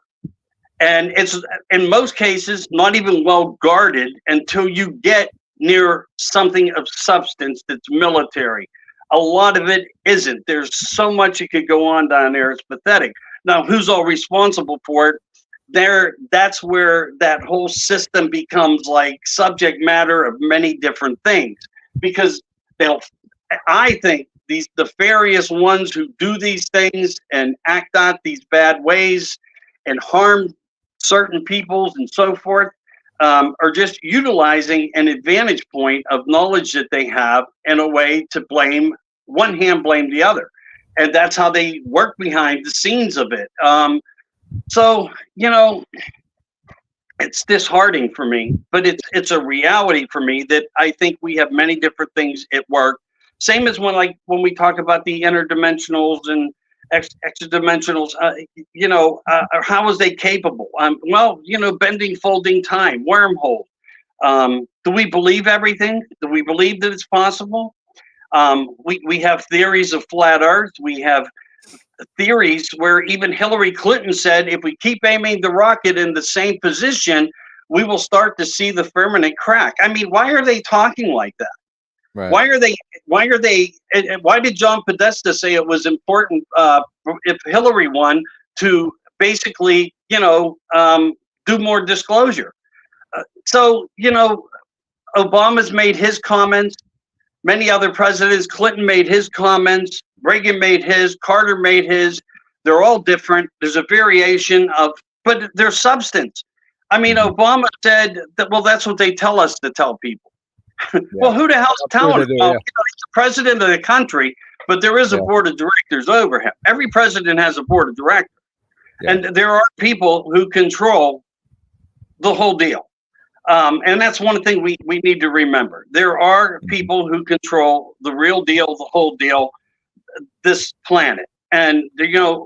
And it's, in most cases, not even well guarded until you get near something of substance that's military. A lot of it isn't. There's so much it could go on down there. It's pathetic. Now, who's all responsible for it? That's where that whole system becomes like subject matter of many different things, because I think the nefarious ones who do these things and act out these bad ways and harm certain peoples and so forth are just utilizing an advantage point of knowledge that they have in a way to blame the other. And that's how they work behind the scenes of it. So, it's disheartening for me, but it's a reality for me that I think we have many different things at work. Same as when we talk about the interdimensionals and extradimensionals, how is they capable? Bending, folding time, wormhole. Do we believe everything? Do we believe that it's possible? We have theories of flat Earth. We have theories where even Hillary Clinton said, if we keep aiming the rocket in the same position, we will start to see the firmament crack. I mean, why are they talking like that? Right. Why did John Podesta say it was important if Hillary won to basically, do more disclosure? Obama's made his comments. Many other presidents, Clinton made his comments, Reagan made his, Carter made his. They're all different. There's a variation but there's substance. I mean, Obama said that, well, that's what they tell us to tell people. Yeah. Well, who the hell's telling him? He's the president of the country, but there is a board of directors over him. Every president has a board of directors. Yeah. And there are people who control the whole deal. And that's one thing we need to remember. There are people who control the real deal, the whole deal, this planet. And,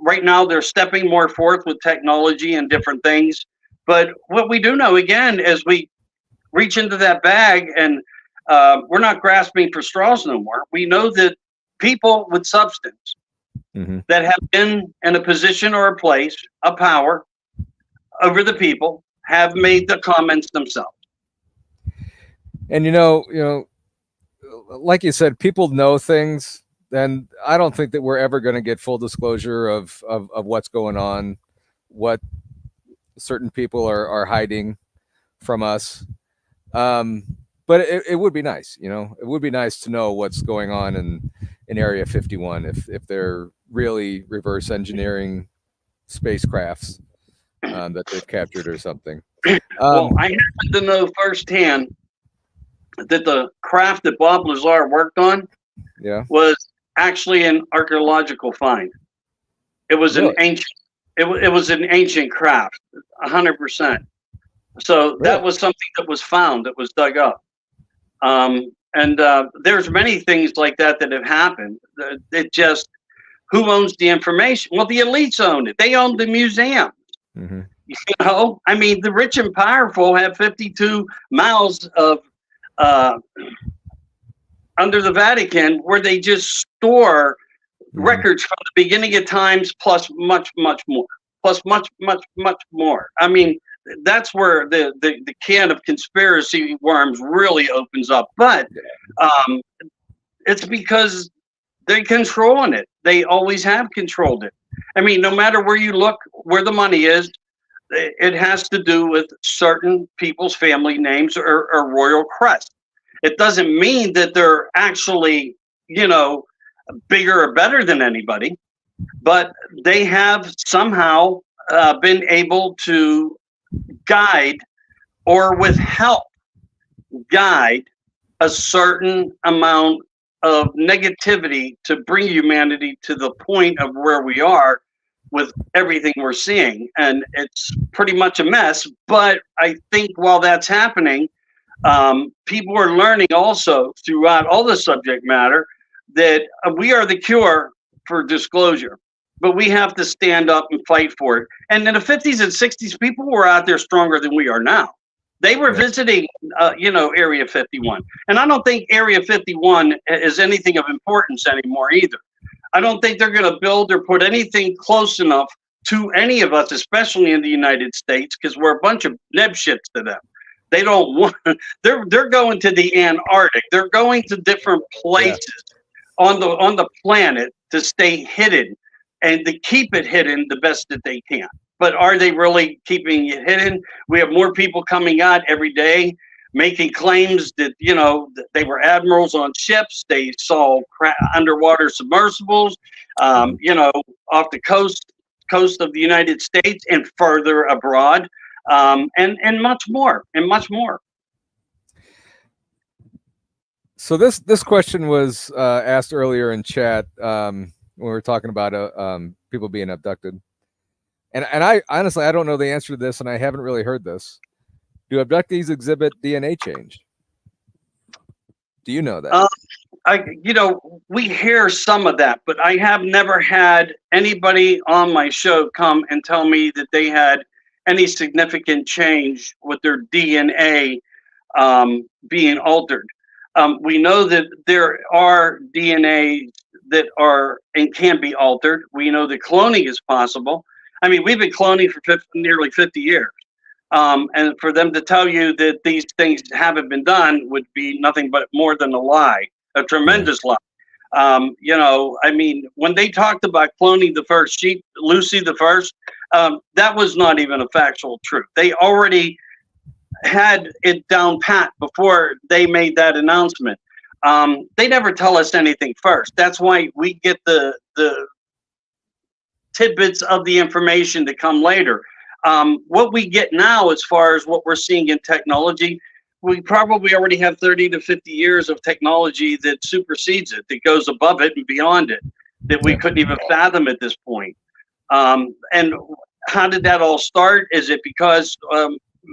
right now they're stepping more forth with technology and different things. But what we do know, again, as we reach into that bag and we're not grasping for straws no more. We know that people with substance that have been in a position or a place of power over the people have made the comments themselves. And like you said, people know things. And I don't think that we're ever going to get full disclosure of what's going on, what certain people are hiding from us. But it would be nice, it would be nice to know what's going on in Area 51 if they're really reverse engineering spacecrafts that they've captured or something. Well, I happen to know firsthand that the craft that Bob Lazar worked on was actually an archaeological find. It was really? It was an ancient craft, 100%. So that was something that was found, that was dug up. And there's many things like that have happened. It just, who owns the information? Well, the elites own it. They own the museum. Mm-hmm. I mean, the rich and powerful have 52 miles of under the Vatican where they just store records from the beginning of times plus much, much more. Plus much, much, much more. I mean, that's where the can of conspiracy worms really opens up. But it's because They're controlling it. They always have controlled it. I mean, no matter where you look, where the money is, it has to do with certain people's family names or royal crest. It doesn't mean that they're actually, you know, bigger or better than anybody, but they have somehow been able to guide or with help guide a certain amount of negativity to bring humanity to the point of where we are with everything we're seeing. And it's pretty much a mess. But I think while that's happening, people are learning also throughout all the subject matter that we are the cure for disclosure. But we have to stand up and fight for it. And in the 50s and 60s, people were out there stronger than we are now. They were visiting, Area 51. And I don't think Area 51 is anything of importance anymore either. I don't think they're going to build or put anything close enough to any of us, especially in the United States, because we're a bunch of nebshits to them. They don't want, they're going to the Antarctic. They're going to different places on the planet to stay hidden and to keep it hidden the best that they can. But are they really keeping it hidden? We have more people coming out every day making claims that, that they were admirals on ships. They saw underwater submersibles, off the coast of the United States and further abroad, and much more, and much more. So this question was asked earlier in chat when we were talking about people being abducted. And I honestly, I don't know the answer to this, and I haven't really heard this. Do abductees exhibit DNA change? Do you know that? We hear some of that, but I have never had anybody on my show come and tell me that they had any significant change with their DNA being altered. We know that there are DNA that are and can be altered. We know that cloning is possible. I mean, we've been cloning for nearly 50 years. And for them to tell you that these things haven't been done would be nothing but more than a lie, a tremendous lie. I mean, when they talked about cloning the first sheep, Lucy the first, that was not even a factual truth. They already had it down pat before they made that announcement. They never tell us anything first. That's why we get the tidbits of the information to come later. What we get now, as far as what we're seeing in technology, we probably already have 30 to 50 years of technology that supersedes it, that goes above it and beyond it, that we couldn't even fathom at this point. And how did that all start? Is it because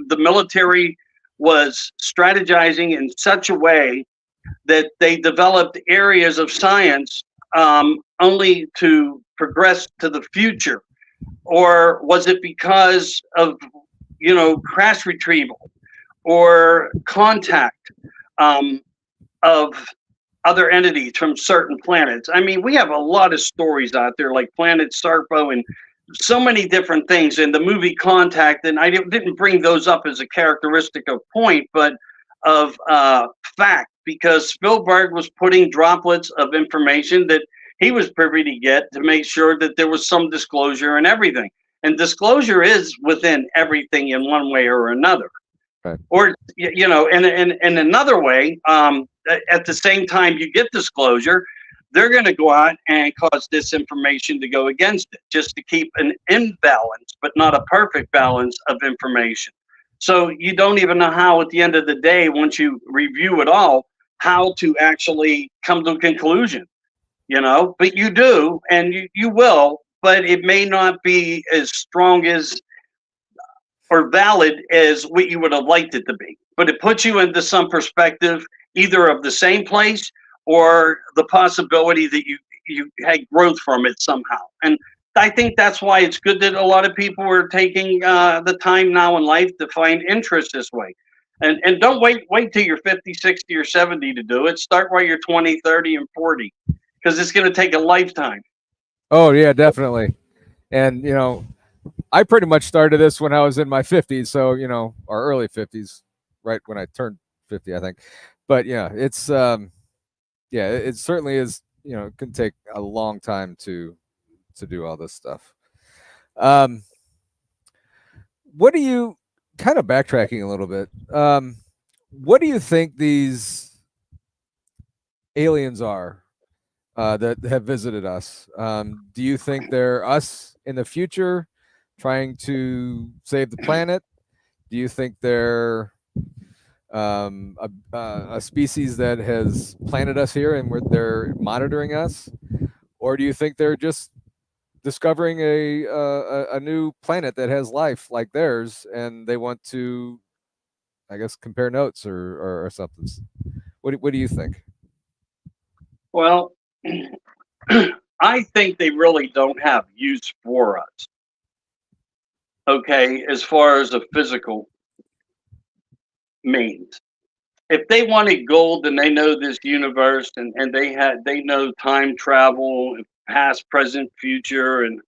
the military was strategizing in such a way that they developed areas of science only to progress to the future? Or was it because of, crash retrieval or contact of other entities from certain planets? I mean, we have a lot of stories out there like Planet Sarpo and so many different things in the movie Contact. And I didn't bring those up as a characteristic of point, but of fact, because Spielberg was putting droplets of information that he was privy to get to make sure that there was some disclosure and everything. And disclosure is within everything in one way or another. Right. Or, in another way, at the same time you get disclosure, they're going to go out and cause disinformation to go against it just to keep an imbalance, but not a perfect balance of information. So you don't even know how, at the end of the day, once you review it all, how to actually come to a conclusion. But you do, and you will, but it may not be as strong as or valid as what you would have liked it to be. But it puts you into some perspective, either of the same place or the possibility that you had growth from it somehow. And I think that's why it's good that a lot of people are taking the time now in life to find interest this way. And don't wait till you're 50, 60, or 70 to do it. Start while you're 20, 30, and 40. Because it's going to take a lifetime. Oh, yeah, definitely. And, I pretty much started this when I was in my 50s. So, or early 50s, right when I turned 50, I think. But, yeah, it's, it certainly is it can take a long time to do all this stuff. Um, what do you kind of backtracking a little bit? What do you think these aliens are that have visited us? Do you think they're us in the future trying to save the planet? Do you think they're a species that has planted us here and they're monitoring us, or do you think they're just discovering a new planet that has life like theirs, and they want to, I guess, compare notes or something? What do you think? Well, I think they really don't have use for us. Okay, as far as a physical means. If they wanted gold and they know this universe and they know time travel, past, present, future, and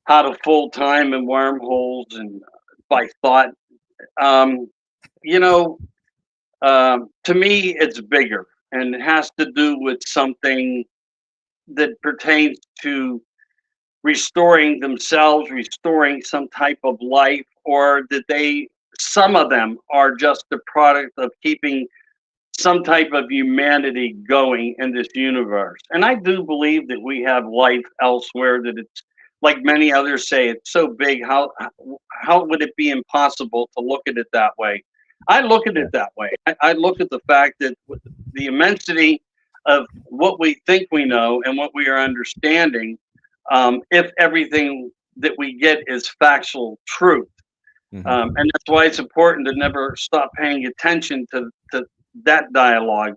how to full time and wormholes and by thought, um, you know, to me it's bigger and it has to do with something that pertains to restoring themselves, restoring some type of life, or that some of them are just the product of keeping some type of humanity going in this universe. And I do believe that we have life elsewhere, that it's like many others say, it's so big. How would it be impossible to look at it that way? I look at Yeah. it that way. I look at the fact that with the immensity of what we think we know and what we are understanding, if everything that we get is factual truth. Mm-hmm. And that's why it's important to never stop paying attention to that dialogue,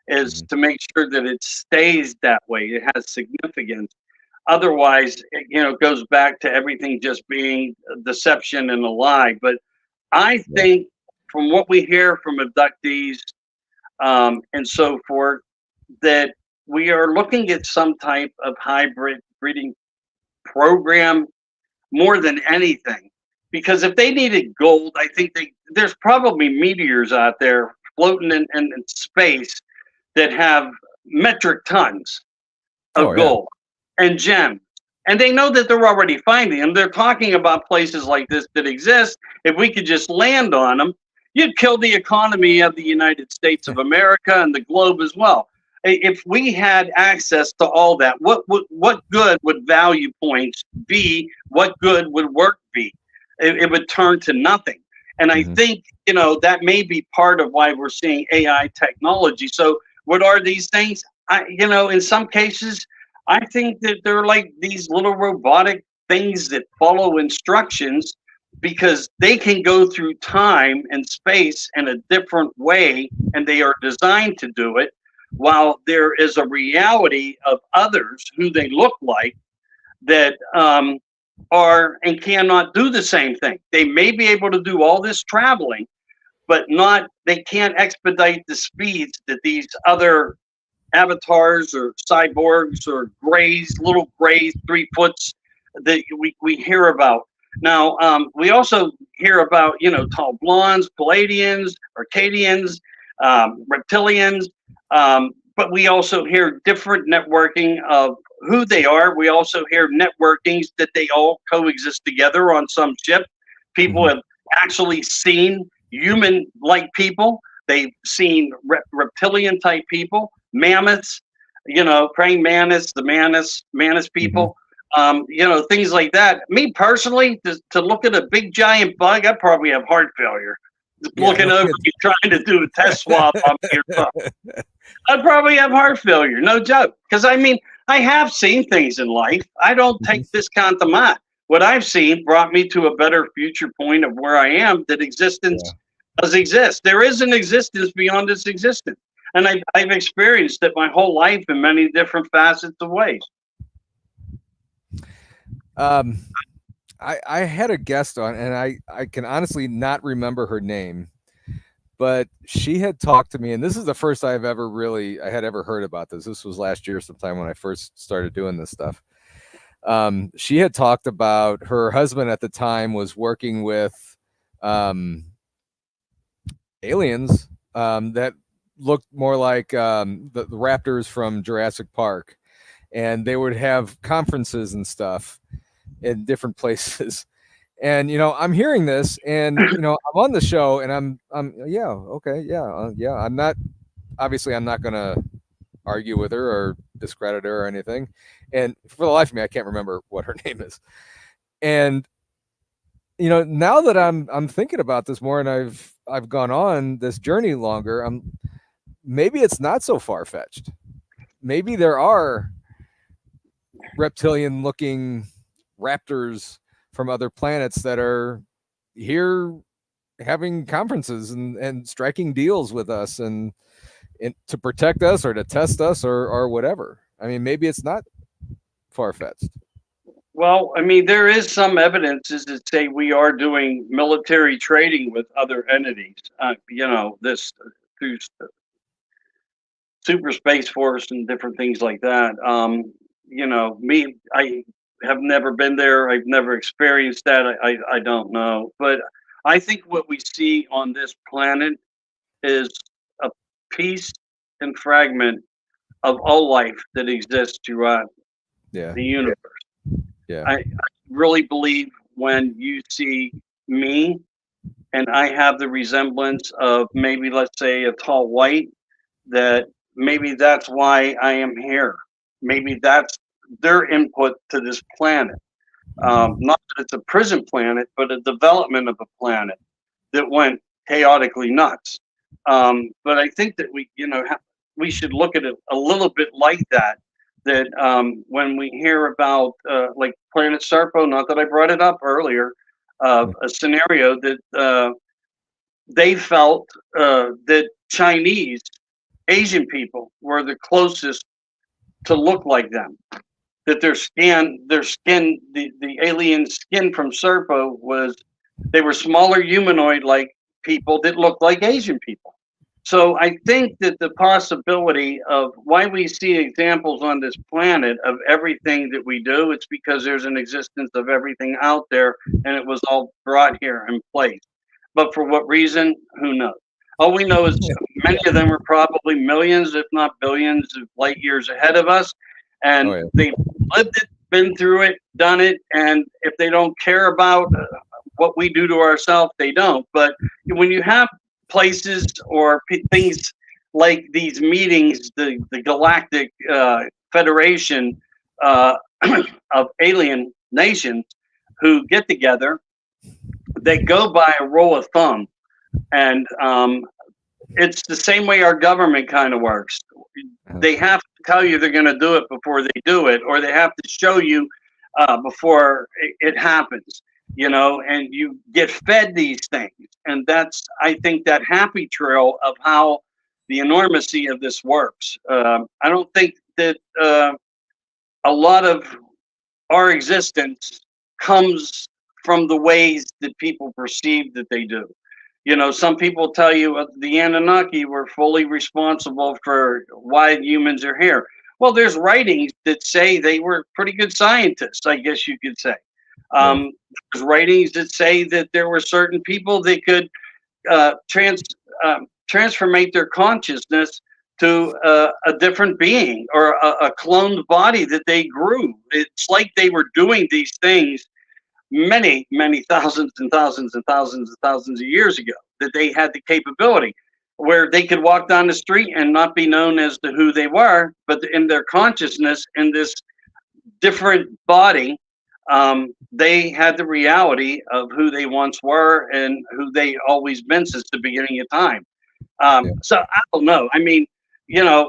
is Mm-hmm. to make sure that it stays that way. It has significance. Otherwise, it goes back to everything just being a deception and a lie. But I Yeah. think from what we hear from abductees and so forth, that we are looking at some type of hybrid breeding program more than anything. Because if they needed gold, I think there's probably meteors out there floating in space that have metric tons Oh of yeah. gold and gems. And they know that they're already finding them. They're talking about places like this that exist. If we could just land on them, you'd kill the economy of the United States of America and the globe as well. If we had access to all that, what good would value points be? What good would work be? It would turn to nothing. And I Mm-hmm. think that may be part of why we're seeing AI technology. So what are these things? In some cases, I think that they're like these little robotic things that follow instructions because they can go through time and space in a different way and they are designed to do it, while there is a reality of others who they look like that are and cannot do the same thing. They may be able to do all this traveling, but they can't expedite the speeds that these other avatars or cyborgs or little grays, 3 foots that we hear about. Now, we also hear about, tall blondes, Palladians, Arcadians, reptilians, but we also hear different networking of who they are. We also hear networkings that they all coexist together on some ship. People Mm-hmm. have actually seen human-like people. They've seen reptilian type people, mammoths, praying mantis, the mantis Mm-hmm. people, things like that. Me personally, to look at a big giant bug, I'd probably have heart failure. Just Yeah. looking No over kidding. me, trying to do a test swab on me or something. I'd probably have heart failure, no joke. Because I have seen things in life. I don't take Mm-hmm. this contamine. What I've seen brought me to a better future point of where I am. That Yeah. existence does exist. There is an existence beyond this existence, and I've experienced it my whole life in many different facets of ways. Um, I had a guest on, and I can honestly not remember her name, but she had talked to me, and this is the first I had ever heard about this. This was last year sometime when I first started doing this stuff. She had talked about her husband at the time was working with um, aliens that looked more like the raptors from Jurassic Park. and they would have conferences and stuff in different places. And I'm hearing this, and I'm on the show, and I'm yeah, okay, yeah, yeah. I'm not gonna argue with her or discredit her or anything. And for the life of me, I can't remember what her name is. And now that I'm thinking about this more, and I've gone on this journey longer, maybe it's not so far-fetched. Maybe there are reptilian-looking raptors from other planets that are here having conferences and striking deals with us and to protect us or to test us or whatever. I mean, maybe it's not far-fetched. Well, I mean, there is some evidences that say we are doing military trading with other entities. This through Super Space Force and different things like that. I have never been there. I've never experienced that. I don't know. But I think what we see on this planet is a piece and fragment of all life that exists throughout the universe. Yeah. I really believe when you see me and I have the resemblance of maybe, let's say, a tall white, that maybe that's why I am here. Maybe that's their input to this planet. Not that it's a prison planet, but a development of a planet that went chaotically nuts. But I think that we should look at it a little bit like that. That when we hear about like Planet Serpo, not that I brought it up earlier, a scenario that they felt that Chinese Asian people were the closest to look like them. That their skin, the alien skin from Serpo they were smaller humanoid-like people that looked like Asian people. So I think that the possibility of why we see examples on this planet of everything that we do, it's because there's an existence of everything out there, and it was all brought here in place. But for what reason, who knows? All we know is many of them are probably millions, if not billions, of light years ahead of us, and they've lived it, been through it, done it, and if they don't care about what we do to ourselves, they don't. But when you have places or things like these meetings, the Galactic Federation of alien nations who get together, they go by a rule of thumb. And it's the same way our government kind of works. They have to tell you they're going to do it before they do it, or they have to show you before it happens. And you get fed these things. And that's, I think, that happy trail of how the enormity of this works. I don't think that a lot of our existence comes from the ways that people perceive that they do. Some people tell you the Anunnaki were fully responsible for why humans are here. Well, there's writings that say they were pretty good scientists, I guess you could say. There's writings that say that there were certain people that could transformate their consciousness to a different being or a cloned body that they grew. It's like they were doing these things many, many thousands and thousands and thousands and thousands of years ago, that they had the capability where they could walk down the street and not be known as to who they were, but in their consciousness, in this different body, they had the reality of who they once were and who they always been since the beginning of time. So I don't know. I mean,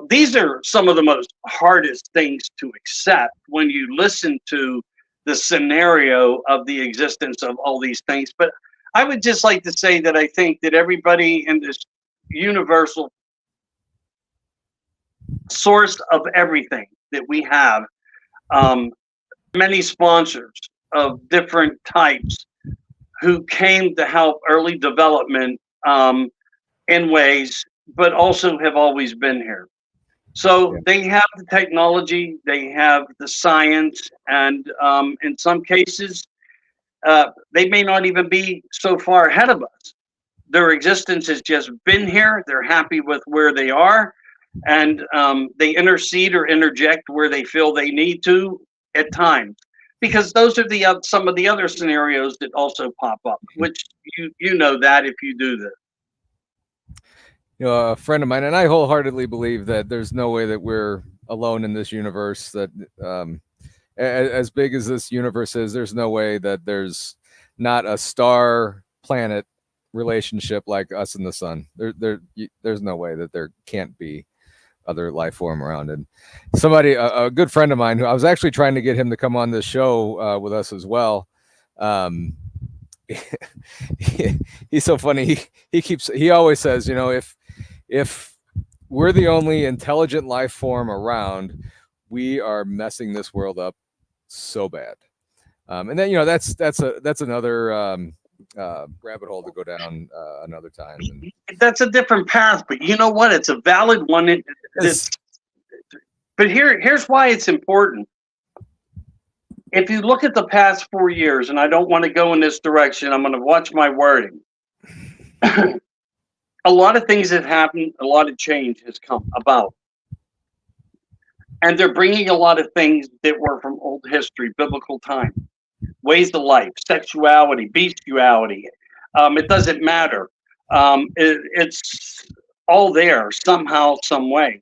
these are some of the most hardest things to accept when you listen to the scenario of the existence of all these things. But I would just like to say that I think that everybody in this universal source of everything that we have, many sponsors of different types who came to help early development in ways, but also have always been here. So they have the technology, they have the science, and in some cases, they may not even be so far ahead of us. Their existence has just been here. They're happy with where they are. and they intercede or interject where they feel they need to at times, because those are some of the other scenarios that also pop up, which you know that if you do this. A friend of mine, and I wholeheartedly believe that there's no way that we're alone in this universe, that as big as this universe is, there's no way that there's not a star planet relationship like us and the sun. There's no way that there can't be other life form around. And somebody, a good friend of mine, who I was actually trying to get him to come on this show with us as well. He's so funny. He always says, if we're the only intelligent life form around, we are messing this world up so bad. And then that's another rabbit hole to go down another time. And that's a different path, but you know what? It's a valid one. But here's why it's important. If you look at the past 4 years, and I don't want to go in this direction, I'm going to watch my wording. A lot of things have happened. A lot of change has come about. And they're bringing a lot of things that were from old history, biblical time, ways of life, sexuality, bestiality. It doesn't matter. It's all there somehow, some way.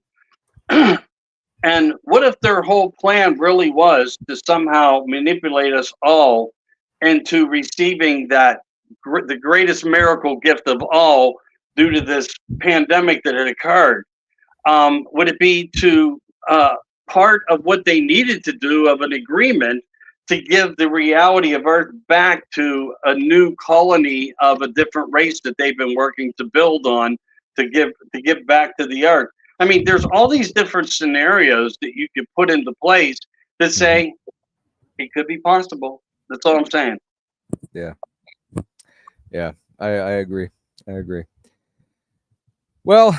And what if their whole plan really was to somehow manipulate us all into receiving the greatest miracle gift of all due to this pandemic that had occurred? Would it be to part of what they needed to do of an agreement to give the reality of Earth back to a new colony of a different race that they've been working to build on to give back to the Earth? I mean, there's all these different scenarios that you could put into place that say it could be possible. That's all I'm saying. Yeah. I agree. Well,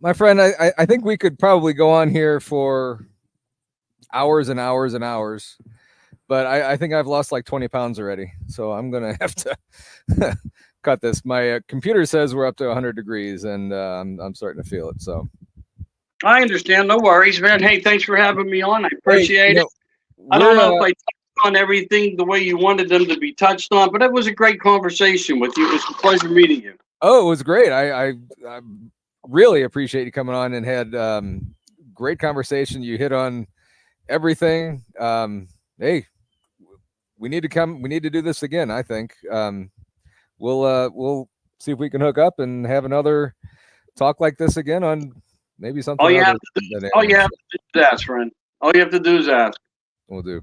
my friend, I think we could probably go on here for hours and hours and hours, but I think I've lost like 20 pounds already, so I'm gonna have to cut this. My computer says we're up to 100 degrees, and I'm starting to feel it. So I understand. No worries, man. Hey, thanks for having me on. I appreciate it. I don't know if I touched on everything the way you wanted them to be touched on, but it was a great conversation with you. It was a pleasure meeting you. Oh, it was great. I really appreciate you coming on and had great conversation. You hit on everything. Hey, we need to do this again. I think we'll see if we can hook up and have another talk like this again on maybe something. All you have to do is ask, friend. All you have to do is ask. We'll do.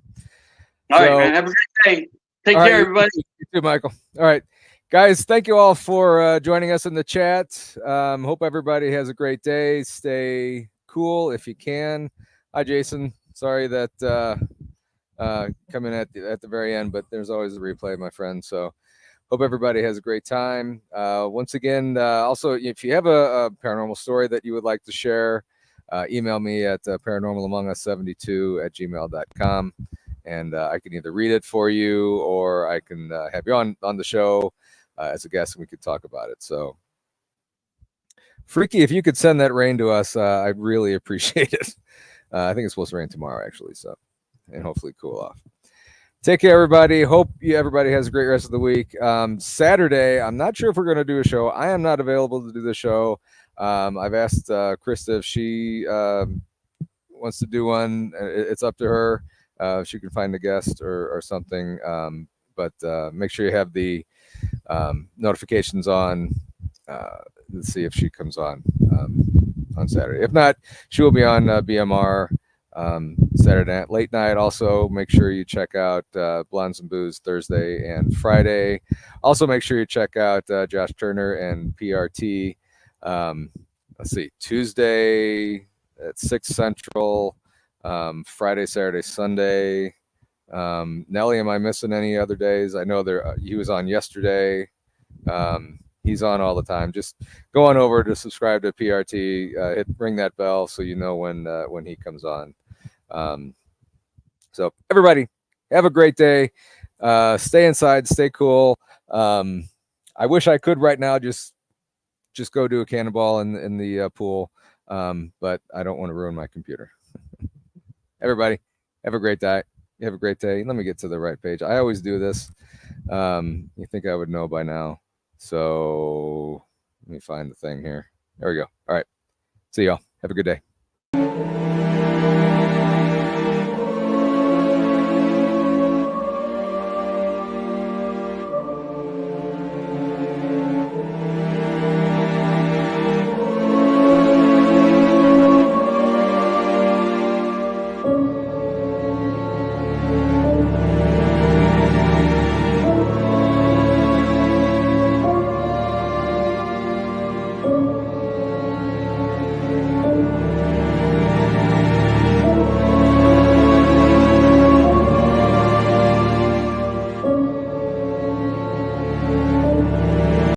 All right, man. Have a great day. Take care, everybody. You too, Michael. All right, guys. Thank you all for joining us in the chat. Hope everybody has a great day. Stay cool if you can. Hi, Jason. Sorry that coming at the very end, but there's always a replay, my friend. So hope everybody has a great time. Once again, also, if you have a paranormal story that you would like to share, email me at paranormalamongus72@gmail.com, and I can either read it for you or I can have you on the show as a guest and we could talk about it. So Freaky, if you could send that rain to us, I'd really appreciate it. I think it's supposed to rain tomorrow, actually, so, and hopefully cool off. Take care, everybody. Hope everybody has a great rest of the week. Saturday, I'm not sure if we're going to do a show. I am not available to do the show. I've asked Krista if she wants to do one. It's up to her. She can find a guest or something. But make sure you have the notifications on. Let's see if she comes on Saturday. If not, she will be on BMR Saturday night, late night. Also, make sure you check out Blondes and Booze Thursday and Friday. Also, make sure you check out Josh Turner and PRT. Let's see, Tuesday at 6 Central, Friday, Saturday, Sunday. Nelly, am I missing any other days? I know he was on yesterday. He's on all the time. Just go on over to subscribe to PRT, ring that bell so you know when he comes on. So everybody, have a great day. Stay inside, stay cool. I wish I could right now just go do a cannonball in the pool. but I don't want to ruin my computer. Everybody, have a great day. You have a great day. Let me get to the right page. I always do this. You think I would know by now. So let me find the thing here. There we go. All right. See y'all. Have a good day.